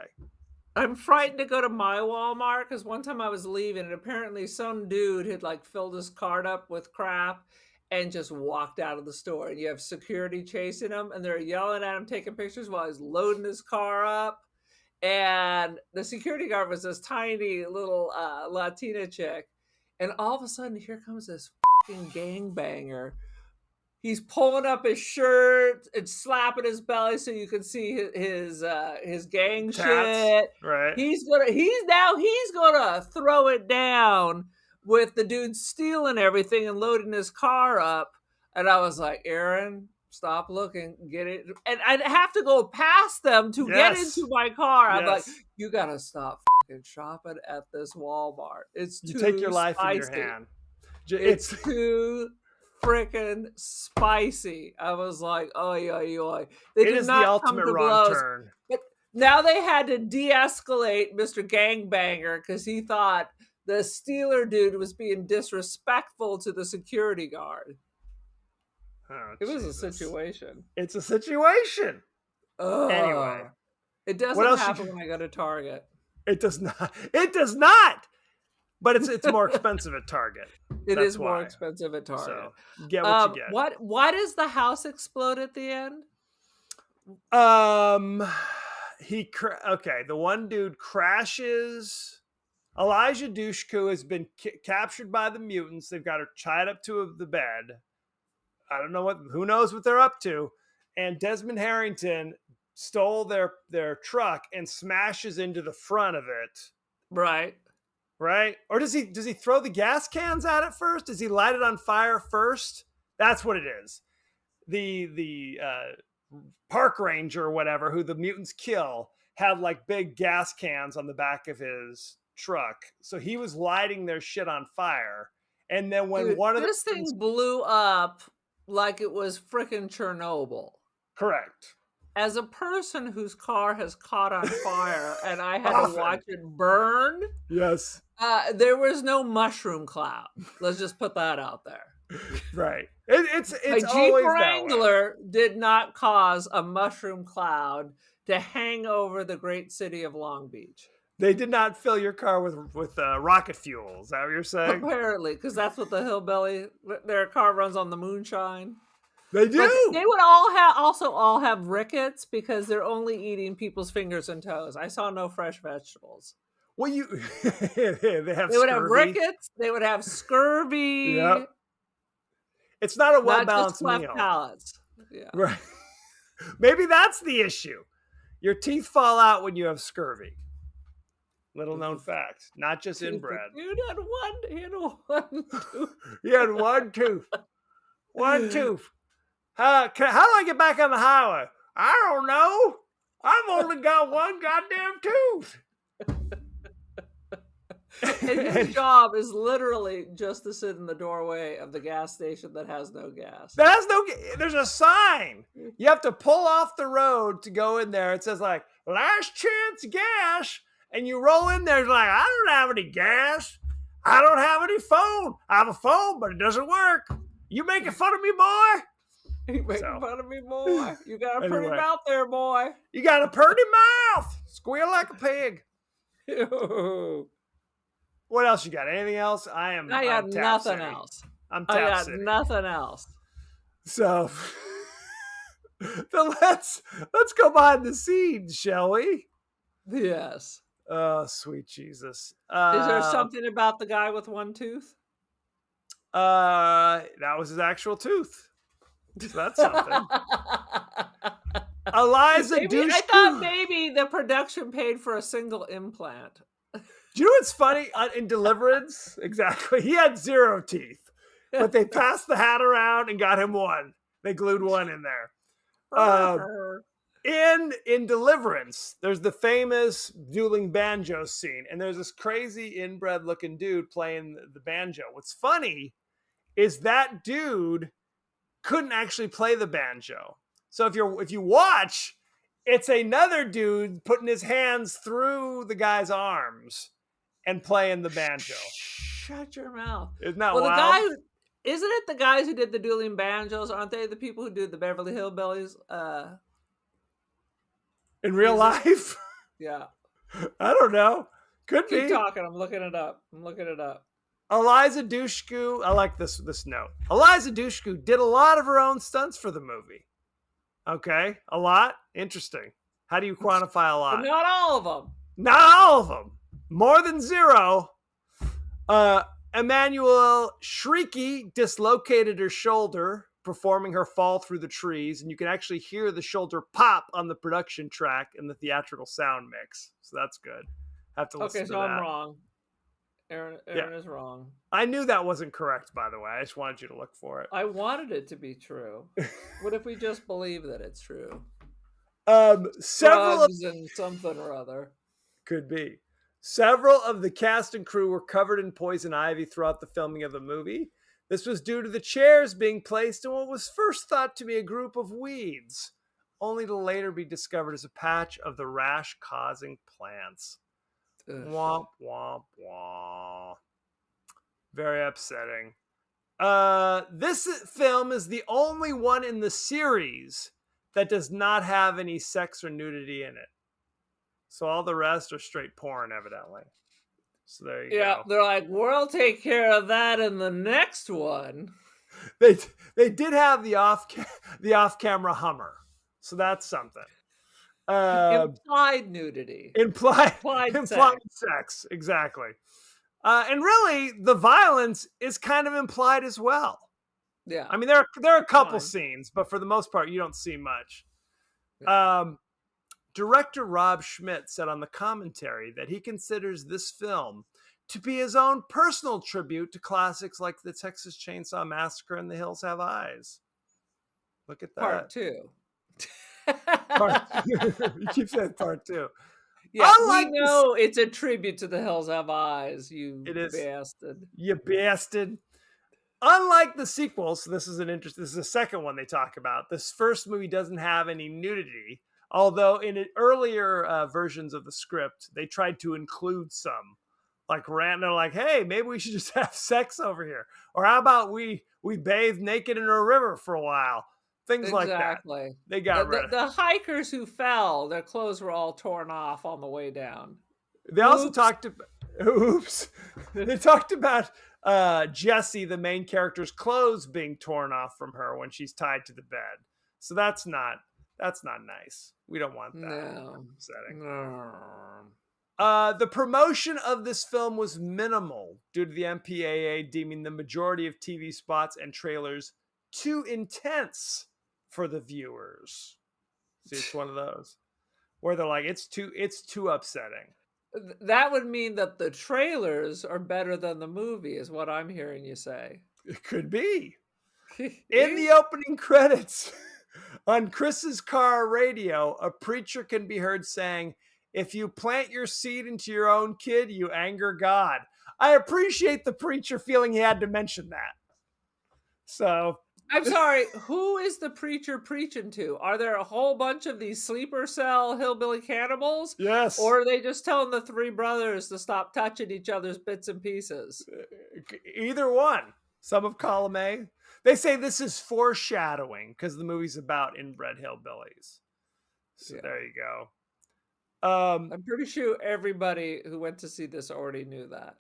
I'm frightened to go to my Walmart because one time I was leaving and apparently some dude had like filled his cart up with crap and just walked out of the store. And you have security chasing him and they're yelling at him, taking pictures while he's loading his car up. And the security guard was this tiny little Latina chick. And all of a sudden, here comes this fucking gangbanger. He's pulling up his shirt and slapping his belly so you can see his gang Tats, shit. right? He's gonna throw it down with the dude stealing everything and loading his car up. And I was like, Aaron, stop looking, get it. And I'd have to go past them to get into my car. I'm like, you gotta stop fucking shopping at this Walmart. It's you too take your life spicy. in your hand. It's too freaking spicy. I was like, oi, oi, oi. They did not the ultimate wrong turn. But now they had to de-escalate Mr. Gangbanger because he thought the Steeler dude was being disrespectful to the security guard. Oh, it was a situation. It's a situation. Anyway, it doesn't happen when I go to Target. It does not. It does not. But it's more expensive at Target. It is more expensive at Target. So get what you get. Why does the house explode at the end? The one dude crashes. Elijah Dushku has been captured by the mutants. They've got her tied up to the bed. I don't know who knows what they're up to. And Desmond Harrington stole their truck and smashes into the front of it. Right? Or does he throw the gas cans at it first? Does he light it on fire first? That's what it is. The park ranger or whatever, who the mutants kill, had like big gas cans on the back of his truck. So he was lighting their shit on fire. And then when this thing blew up like it was freaking Chernobyl. Correct. As a person whose car has caught on fire and I had to watch it burn. Yes. There was no mushroom cloud. Let's just put that out there. Right. It's a Jeep Wrangler did not cause a mushroom cloud to hang over the great city of Long Beach. They did not fill your car with rocket fuel. Is that what you're saying? Apparently, because that's what the hillbilly, their car runs on the moonshine. They do. But they would all have rickets because they're only eating people's fingers and toes. I saw no fresh vegetables. Well, they would have rickets. They would have scurvy. Yep. It's not a well-balanced meal. Palates. Yeah. Right. Maybe that's the issue. Your teeth fall out when you have scurvy. Little known fact. Not just inbred. You had one tooth. You had one tooth. One tooth. How do I get back on the highway? I don't know. I've only got one goddamn tooth. And his job is literally just to sit in the doorway of the gas station that has no gas. There's a sign. You have to pull off the road to go in there. It says like last chance gas. And you roll in there, it's like, I don't have any gas. I don't have any phone. I have a phone, but it doesn't work. You making fun of me, boy? You making fun of me, boy? You got a pretty mouth there, boy. You got a pretty mouth. Squeal like a pig. What else you got? Anything else? I got nothing else. I got nothing else. So let's go behind the scenes, shall we? Yes. Oh, sweet Jesus. Is there something about the guy with one tooth? That was his actual tooth. So that's something. Eliza Dushku. I thought maybe the production paid for a single implant. Do you know what's funny? In Deliverance, exactly. He had 0 teeth. But they passed the hat around and got him one. They glued one in there. In Deliverance, there's the famous dueling banjo scene, and there's this crazy inbred looking dude playing the banjo. What's funny is that dude couldn't actually play the banjo. So if you watch, it's another dude putting his hands through the guy's arms and playing the banjo. Shut your mouth. Isn't that wild? Isn't it the guys who did the dueling banjos? Aren't they the people who did the Beverly Hillbillies? In real life? Yeah. I don't know. Could be. Keep talking. I'm looking it up. Eliza Dushku. I like this note. Eliza Dushku did a lot of her own stunts for the movie. Okay. A lot. Interesting. How do you quantify a But lot? not all of them. Not all of them. More than zero. Emmanuelle Shrieky dislocated her shoulder performing her fall through the trees, and you can actually hear the shoulder pop on the production track in the theatrical sound mix. So that's good. Have to listen Okay, to so I'm that. wrong. Aaron is wrong. I knew that wasn't correct, by the way. I just wanted you to look for it. I wanted it to be true. What if we just believe that it's true? Several of, Drugs and something or other. could be. Several of the cast and crew were covered in poison ivy throughout the filming of the movie. This was due to the chairs being placed in what was first thought to be a group of weeds, only to later be discovered as a patch of the rash-causing plants. Ugh. Womp, womp, womp. Very upsetting. This film is the only one in the series that does not have any sex or nudity in it. So all the rest are straight porn, evidently. So there you go. They're like, we'll take care of that in the next one. They did have the off camera Hummer, so that's something. Implied nudity. Implied sex. sex, exactly. And really, the violence is kind of implied as well. Yeah. I mean, there are a couple scenes, but for the most part, you don't see much. Yeah. Director Rob Schmidt said on the commentary that he considers this film to be his own personal tribute to classics like The Texas Chainsaw Massacre and The Hills Have Eyes. Look at that. Part 2. You keep saying part 2. Yeah, we know it's a tribute to The Hills Have Eyes, you bastard. You bastard. Unlike the sequels, so this is the second one they talk about. This first movie doesn't have any nudity. Although in earlier versions of the script, they tried to include some, like random, like, hey, maybe we should just have sex over here, or how about we bathe naked in a river for a while, things like that. They got rid of the hikers who fell. Their clothes were all torn off on the way down. They also talked about They talked about Jessie, the main character's clothes being torn off from her when she's tied to the bed. So that's not nice. We don't want that. No. Upsetting. No. The promotion of this film was minimal due to the MPAA deeming the majority of TV spots and trailers too intense for the viewers. See, it's one of those where they're like, it's too upsetting. That would mean that the trailers are better than the movie, is what I'm hearing you say. It could be. In the opening credits, on Chris's car radio, a preacher can be heard saying, "If you plant your seed into your own kid, you anger God." I appreciate the preacher feeling he had to mention that. So, I'm sorry, who is the preacher preaching to? Are there a whole bunch of these sleeper cell hillbilly cannibals? Yes. Or are they just telling the three brothers to stop touching each other's bits and pieces? Either one. Some of column A. They say this is foreshadowing because the movie's about inbred hillbillies. So there you go. I'm pretty sure everybody who went to see this already knew that.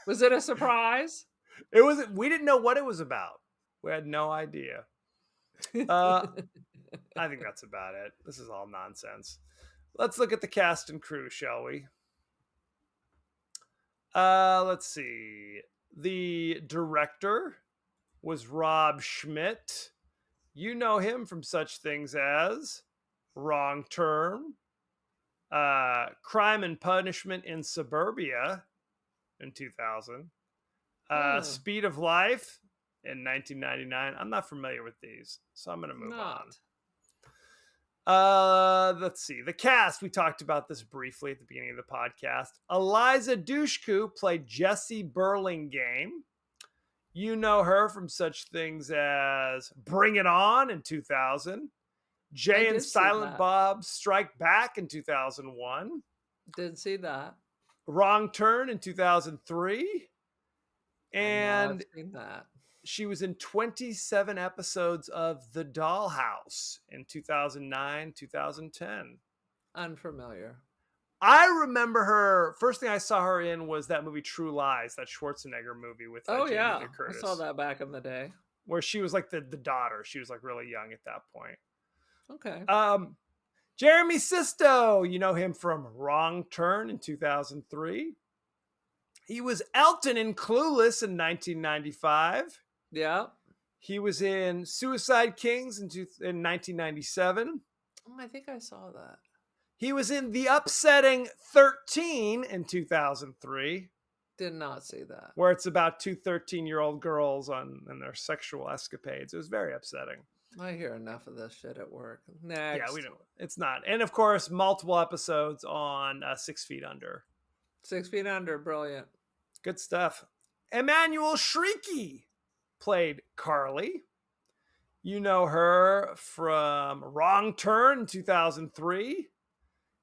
Was it a surprise? It was. We didn't know what it was about. We had no idea. I think that's about it. This is all nonsense. Let's look at the cast and crew, shall we? Let's see. The director was Rob Schmidt. You know him from such things as Wrong Turn, Crime and Punishment in Suburbia in 2000, Speed of Life in 1999. I'm not familiar with these, so I'm going to move on. Let's see. The cast, we talked about this briefly at the beginning of the podcast. Eliza Dushku played Jessie Burlingame. You know her from such things as Bring It On in 2000. Jay and Silent Bob Strike Back in 2001. Did see that. Wrong Turn in 2003. And I've seen that. She was in 27 episodes of The Dollhouse in 2009, 2010. Unfamiliar. I remember her. First thing I saw her in was that movie True Lies, that Schwarzenegger movie with Jamie Lee Curtis. I saw that back in the day. Where she was like the daughter. She was like really young at that point. Okay. Jeremy Sisto, you know him from Wrong Turn in 2003. He was Elton in Clueless in 1995. Yeah. He was in Suicide Kings in 1997. Oh, I think I saw that. He was in The Upsetting 13 in 2003. Did not see that. Where it's about two 13-year-old girls and their sexual escapades. It was very upsetting. I hear enough of this shit at work. Next. Yeah, we know. It's not. And of course, multiple episodes on 6 Feet Under. 6 Feet Under, brilliant. Good stuff. Emmanuel Shrieky played Carly. You know her from Wrong Turn in 2003.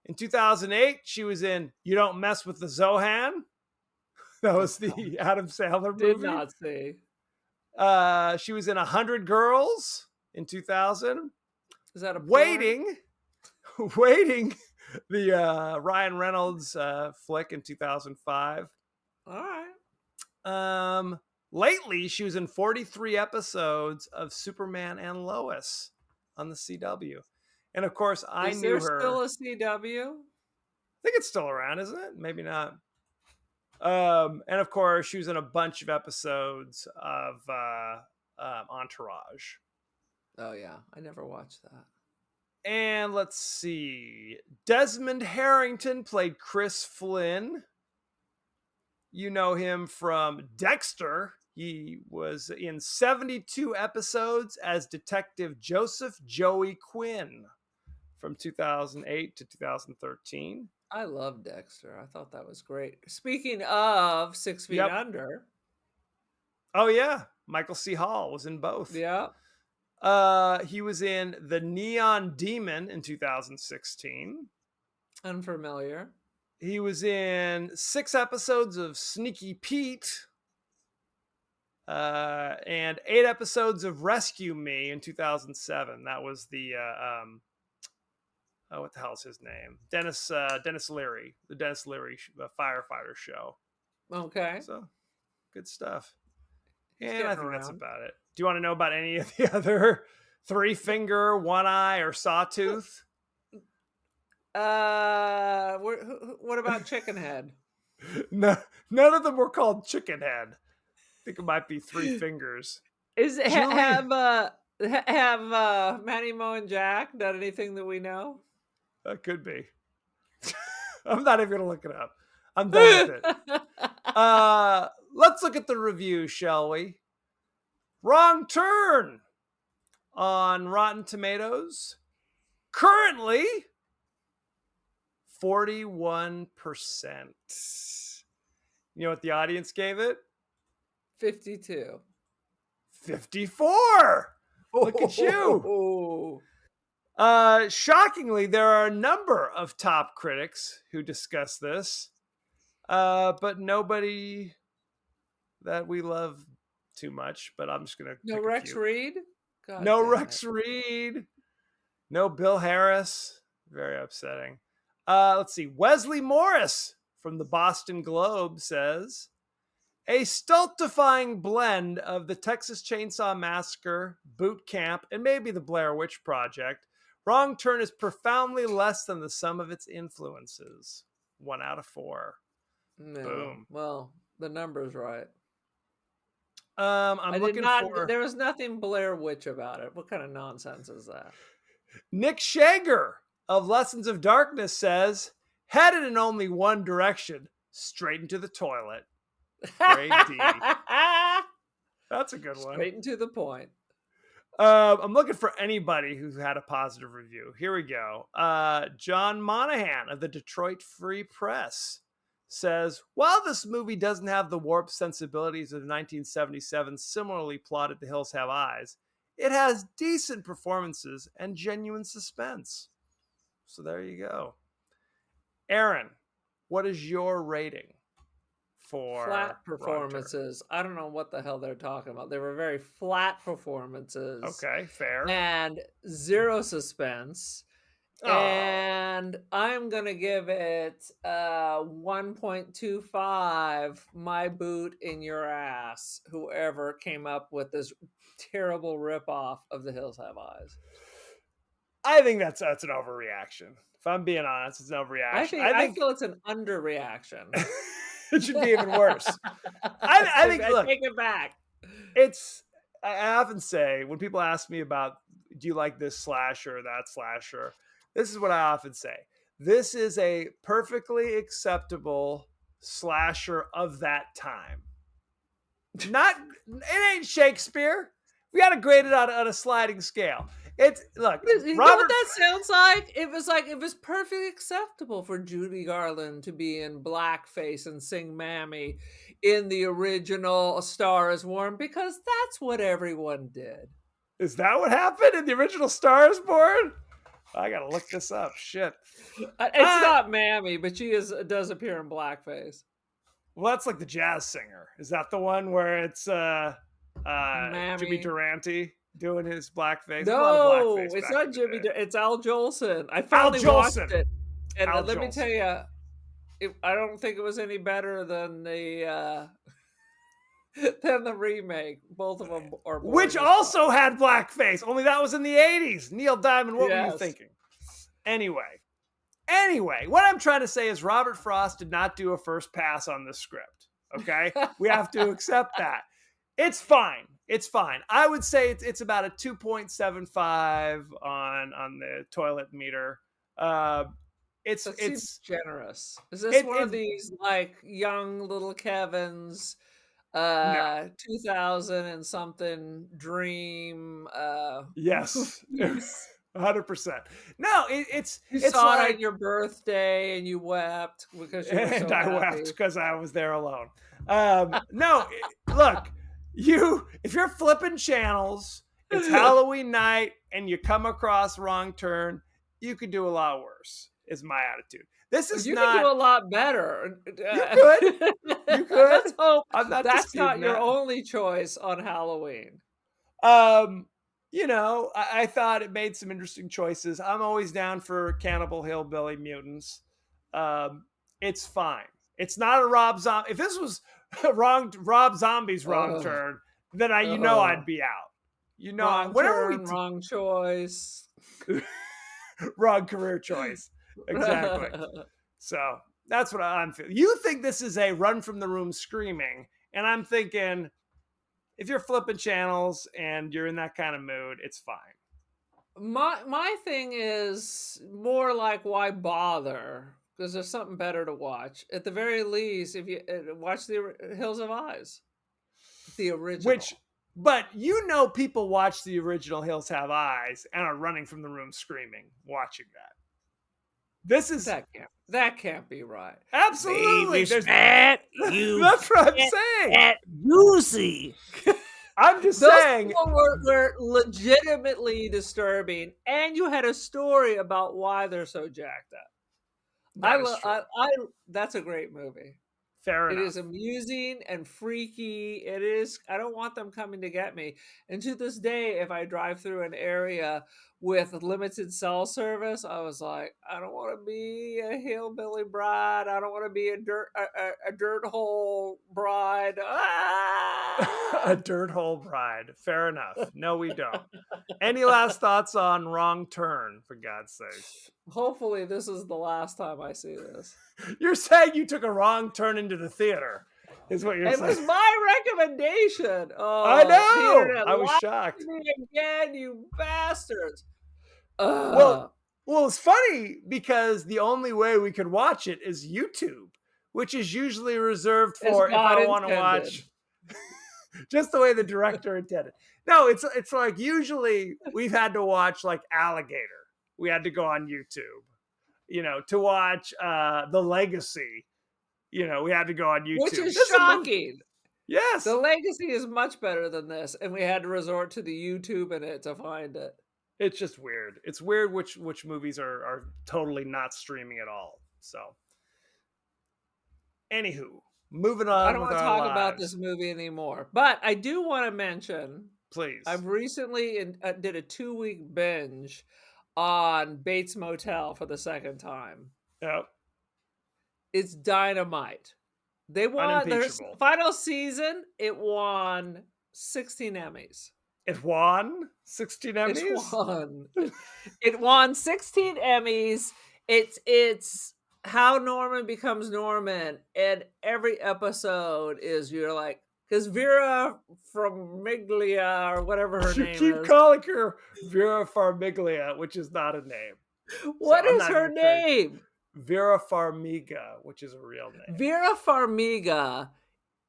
In 2008, she was in You Don't Mess with the Zohan. That was the Adam Sandler movie. Did not see. She was in 100 Girls in 2000. Is that a Waiting, the Ryan Reynolds flick in 2005. All right. Lately, she was in 43 episodes of Superman and Lois on the CW. And of course, I knew her. Is there still a CW? I think it's still around, isn't it? Maybe not. And of course, she was in a bunch of episodes of Entourage. Oh, yeah. I never watched that. And let's see. Desmond Harrington played Chris Flynn. You know him from Dexter. He was in 72 episodes as Detective Joseph Joey Quinn from 2008 to 2013. I love Dexter. I thought that was great. Speaking of 6 Feet Under. Oh, yeah. Michael C. Hall was in both. Yeah. He was in The Neon Demon in 2016. Unfamiliar. He was in 6 episodes of Sneaky Pete and 8 episodes of Rescue Me in 2007. That was the what the hell's his name? Dennis Leary, the Dennis Leary firefighter show. Okay. So good stuff. He's and I think around. That's about it. Do you want to know about any of the other Three Finger, One Eye, or Sawtooth? What about Chicken Head? No, none of them were called Chicken Head. I think it might be Three Fingers. Have Manny, Mo, and Jack done anything that we know? That could be. I'm not even gonna look it up. I'm done with it. Let's look at the review, shall we? Wrong Turn on Rotten Tomatoes. Currently 41%. You know what the audience gave it? 52. 54. Look at you. Shockingly, there are a number of top critics who discuss this, but nobody that we love too much. But I'm just gonna no Rex Reed. No Rex Reed. No Bill Harris. Very upsetting. Let's see. Wesley Morris from the Boston Globe says, a stultifying blend of the Texas Chainsaw Massacre, Boot Camp, and maybe the Blair Witch Project. Wrong Turn is profoundly less than the sum of its influences. 1 out of 4. No. Boom. Well, the number's right. I'm looking for... There was nothing Blair Witch about it. What kind of nonsense is that? Nick Shager of Lessons of Darkness says, headed in only one direction, straight into the toilet. Grade D. That's a good one. Straight into the point. I'm looking for anybody who's had a positive review. Here we go. John Monahan of the Detroit Free Press says, while this movie doesn't have the warped sensibilities of 1977 similarly plotted The Hills Have Eyes, it has decent performances and genuine suspense. So there you go. Aaron, what is your rating for flat performances? I don't know what the hell they're talking about. They were very flat performances. Okay, fair. And 0 suspense. Oh. And I'm going to give it 1.25 my boot in your ass, whoever came up with this terrible ripoff of The Hills Have Eyes. I think that's an overreaction. If I'm being honest, it's an overreaction. I I think feel it's an underreaction. it should be even worse. I think, I look, take it back. it's, I often say when people ask me about, do you like this slasher or that slasher? This is what I often say. This is a perfectly acceptable slasher of that time. Not, it ain't Shakespeare. We got to grade it on a sliding scale. It's, look, You know what Robert. that sounds like? It was perfectly acceptable for Judy Garland to be in blackface and sing "Mammy" in the original A Star Is Born because that's what everyone did. Is that what happened in the original Star Is Born? I gotta look this up. Shit. It's not Mammy, but she does appear in blackface. Well, that's like the jazz singer. Is that the one where it's Jimmy Mammy. Durante doing his blackface? No, it's not Jimmy. It's Al Jolson. I finally watched it, and let me tell you, I don't think it was any better than the remake. Both of them are, which also had blackface. Only that was in the 80s. Neil Diamond, what were you thinking? Anyway, what I'm trying to say is Robert Frost did not do a first pass on this script. Okay, we have to accept that. It's fine. It's fine. I would say it's about a 2.75 on the toilet meter. It's generous. Is this one of these like young little Kevin's no. 2000 and something dream? Yes. 100%. No, it's saw like, it on your birthday and you wept because you were so I wept because I was there alone. No, look, if you're flipping channels, it's Halloween night and you come across Wrong Turn, you could do a lot worse. Is my attitude. This is you not. You could do a lot better. You could. You could. Let's hope that's not your that. only choice on Halloween. You know, I thought it made some interesting choices. I'm always down for Cannibal Hillbilly Mutants. It's fine. It's not a Rob Zombie. If this was Rob Zombie's Wrong Turn, then I'd be out. You know, wrong turn, wrong choice, wrong career choice. Exactly. So that's what I'm feeling. You think this is a run from the room screaming, and I'm thinking, if you're flipping channels and you're in that kind of mood, it's fine. My thing is more like, why bother? Because there's something better to watch. At the very least, if you watch the Hills Have Eyes, the original. But you know, people watch the original Hills Have Eyes and are running from the room screaming, watching that. This is that can't be right. Absolutely, that's what I'm saying. Juicy. I'm just saying were legitimately disturbing, and you had a story about why they're so jacked up. That's a great movie. Fair enough. It is amusing and freaky. It is. I don't want them coming to get me. And to this day, if I drive through an area with limited cell service, I was like, I don't want to be a hillbilly bride. I don't want to be a dirt hole bride. A dirt hole bride. Fair enough. No, we don't. Any last thoughts on Wrong Turn, for God's sake? Hopefully this is the last time I see this. You're saying you took a wrong turn into the theater, is what you're saying. It was my recommendation. Oh, I know. I was shocked. Again, you bastards. Well, it's funny because the only way we could watch it is YouTube, which is usually reserved for if I don't want to watch. Just the way the director intended. No, it's like usually we've had to watch like Alligator. We had to go on YouTube, you know, to watch The Legacy. You know, we had to go on YouTube. Which is shocking. Yes. The Legacy is much better than this, and we had to resort to the YouTube in it to find it. It's just weird. It's weird which movies are totally not streaming at all. So, anywho, moving on. I don't want to talk about this movie anymore, but I do want to mention. Please. I've recently did a 2-week binge on Bates Motel for the second time. Yep. It's dynamite. They won their final season. It won 16 Emmys. It won 16 It Emmys. won. It won 16 Emmys. It's how Norman becomes Norman, and every episode is you're like, because Vera Farmiga or whatever her You name keep is. calling her Vera Farmiga, which is not a name. What I'm is not her even sure. name? Vera Farmiga, which is a real name. Vera Farmiga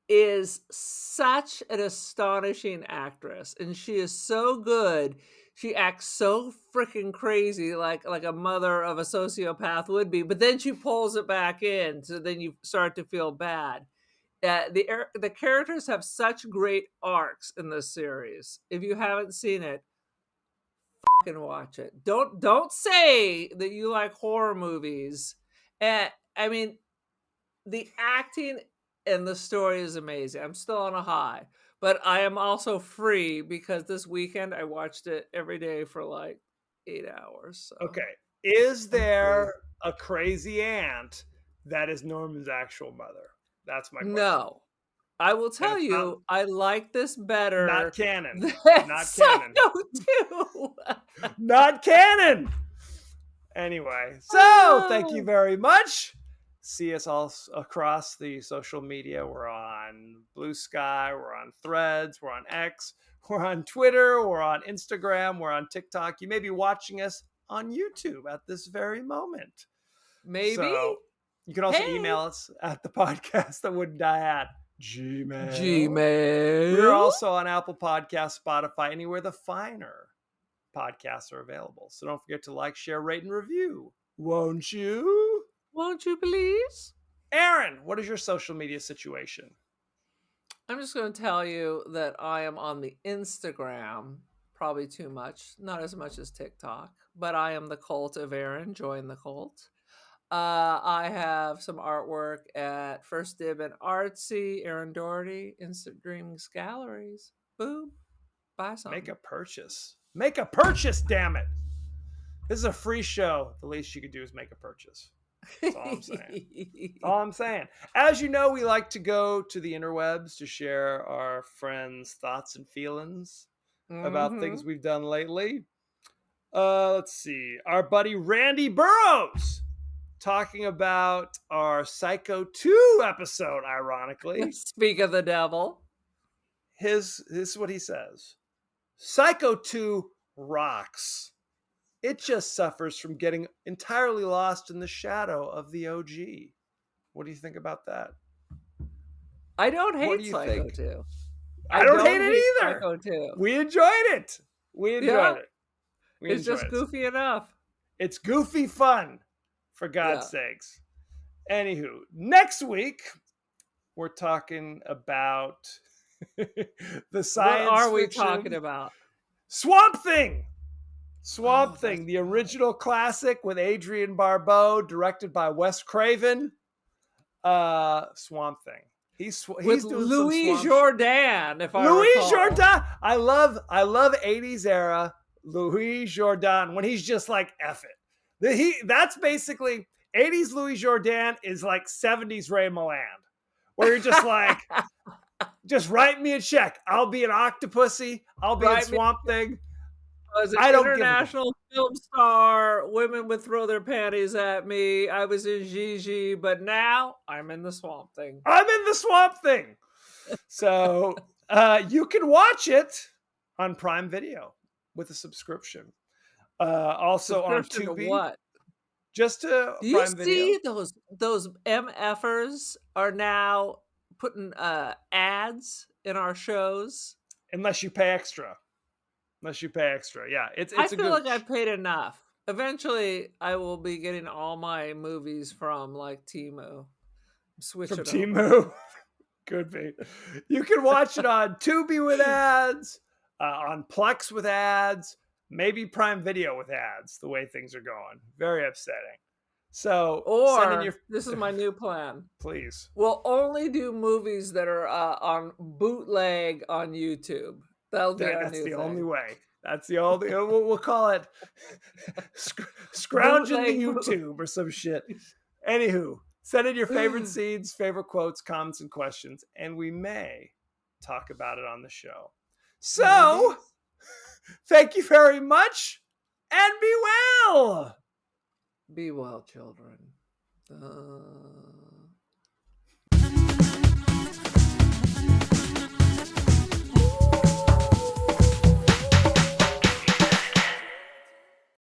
is such an astonishing actress, and she is so good. She acts so freaking crazy, like a mother of a sociopath would be, but then she pulls it back in, so then you start to feel bad. The characters have such great arcs in this series. If you haven't seen it, fucking watch it. Don't say that you like horror movies. I mean, the acting and the story is amazing. I'm still on a high, but I am also free because this weekend I watched it every day for like 8 hours. So Okay. Is I'm free. there a crazy aunt that is Norman's actual mother? That's my question. No, I will And tell it's not, you, I like this better not canon. than Not canon. Psycho 2. Not canon. Anyway, so thank you very much. See us all across the social media. We're on Blue Sky, we're on Threads, we're on X, we're on Twitter, we're on Instagram, we're on TikTok. You may be watching us on YouTube at this very moment. Maybe. So you can also email us at the podcast that wouldn't die at Gmail. We're also on Apple Podcasts, Spotify, anywhere the finer podcasts are available. So don't forget to like, share, rate, and review. Won't you? Won't you please? Aaron, what is your social media situation? I'm just going to tell you that I am on the Instagram, probably too much, not as much as TikTok, but I am the Cult of Aaron. Join the cult. I have some artwork at First Dib and Artsy, Aaron Doherty, Instant Dreams Galleries. Boom. Buy something. Make a purchase. Make a purchase, damn it. This is a free show. The least you could do is make a purchase. That's all I'm saying. All I'm saying. As you know, we like to go to the interwebs to share our friends' thoughts and feelings about things we've done lately. Let's see. Our buddy Randy Burrows talking about our Psycho 2 episode, ironically. Speak of the devil. This is what he says. Psycho 2 rocks. It just suffers from getting entirely lost in the shadow of the OG. What do you think about that? I don't hate Psycho 2. I don't hate it either. Psycho 2. We enjoyed it. It's just goofy enough. It's goofy fun, for God's sakes. Anywho, next week, we're talking about the science What are we fiction talking about? Swamp Thing. Swamp Thing, the original classic with Adrienne Barbeau, directed by Wes Craven. Swamp Thing. He's with doing Louis Jourdan. If I recall. Jourdan. I love 80s era Louis Jourdan when he's just like F it. That's basically 80s Louis Jourdan is like 70s Ray Milland, where you're just like, just write me a check. I'll be an Octopussy. I'll be in Swamp Thing. I was an international film star. Women would throw their panties at me. I was in Gigi, but now I'm in the Swamp Thing. I'm in the Swamp Thing. So you can watch it on Prime Video with a subscription. Also on Tubi. What? Just to Do Prime Video. You see those MFers are now putting ads in our shows? Unless you pay extra. Yeah, it's I feel like I've paid enough. Eventually, I will be getting all my movies from like Temu. From Temu, could be. You can watch it on Tubi with ads, on Plex with ads, maybe Prime Video with ads. The way things are going, very upsetting. So, this is my new plan. Please, we'll only do movies that are on bootleg on YouTube. That's the only way. That's the only. We'll call it scrounging the YouTube or some shit. Anywho, send in your favorite scenes, favorite quotes, comments, and questions, and we may talk about it on the show. So Thank you very much, and be well. Be well, children.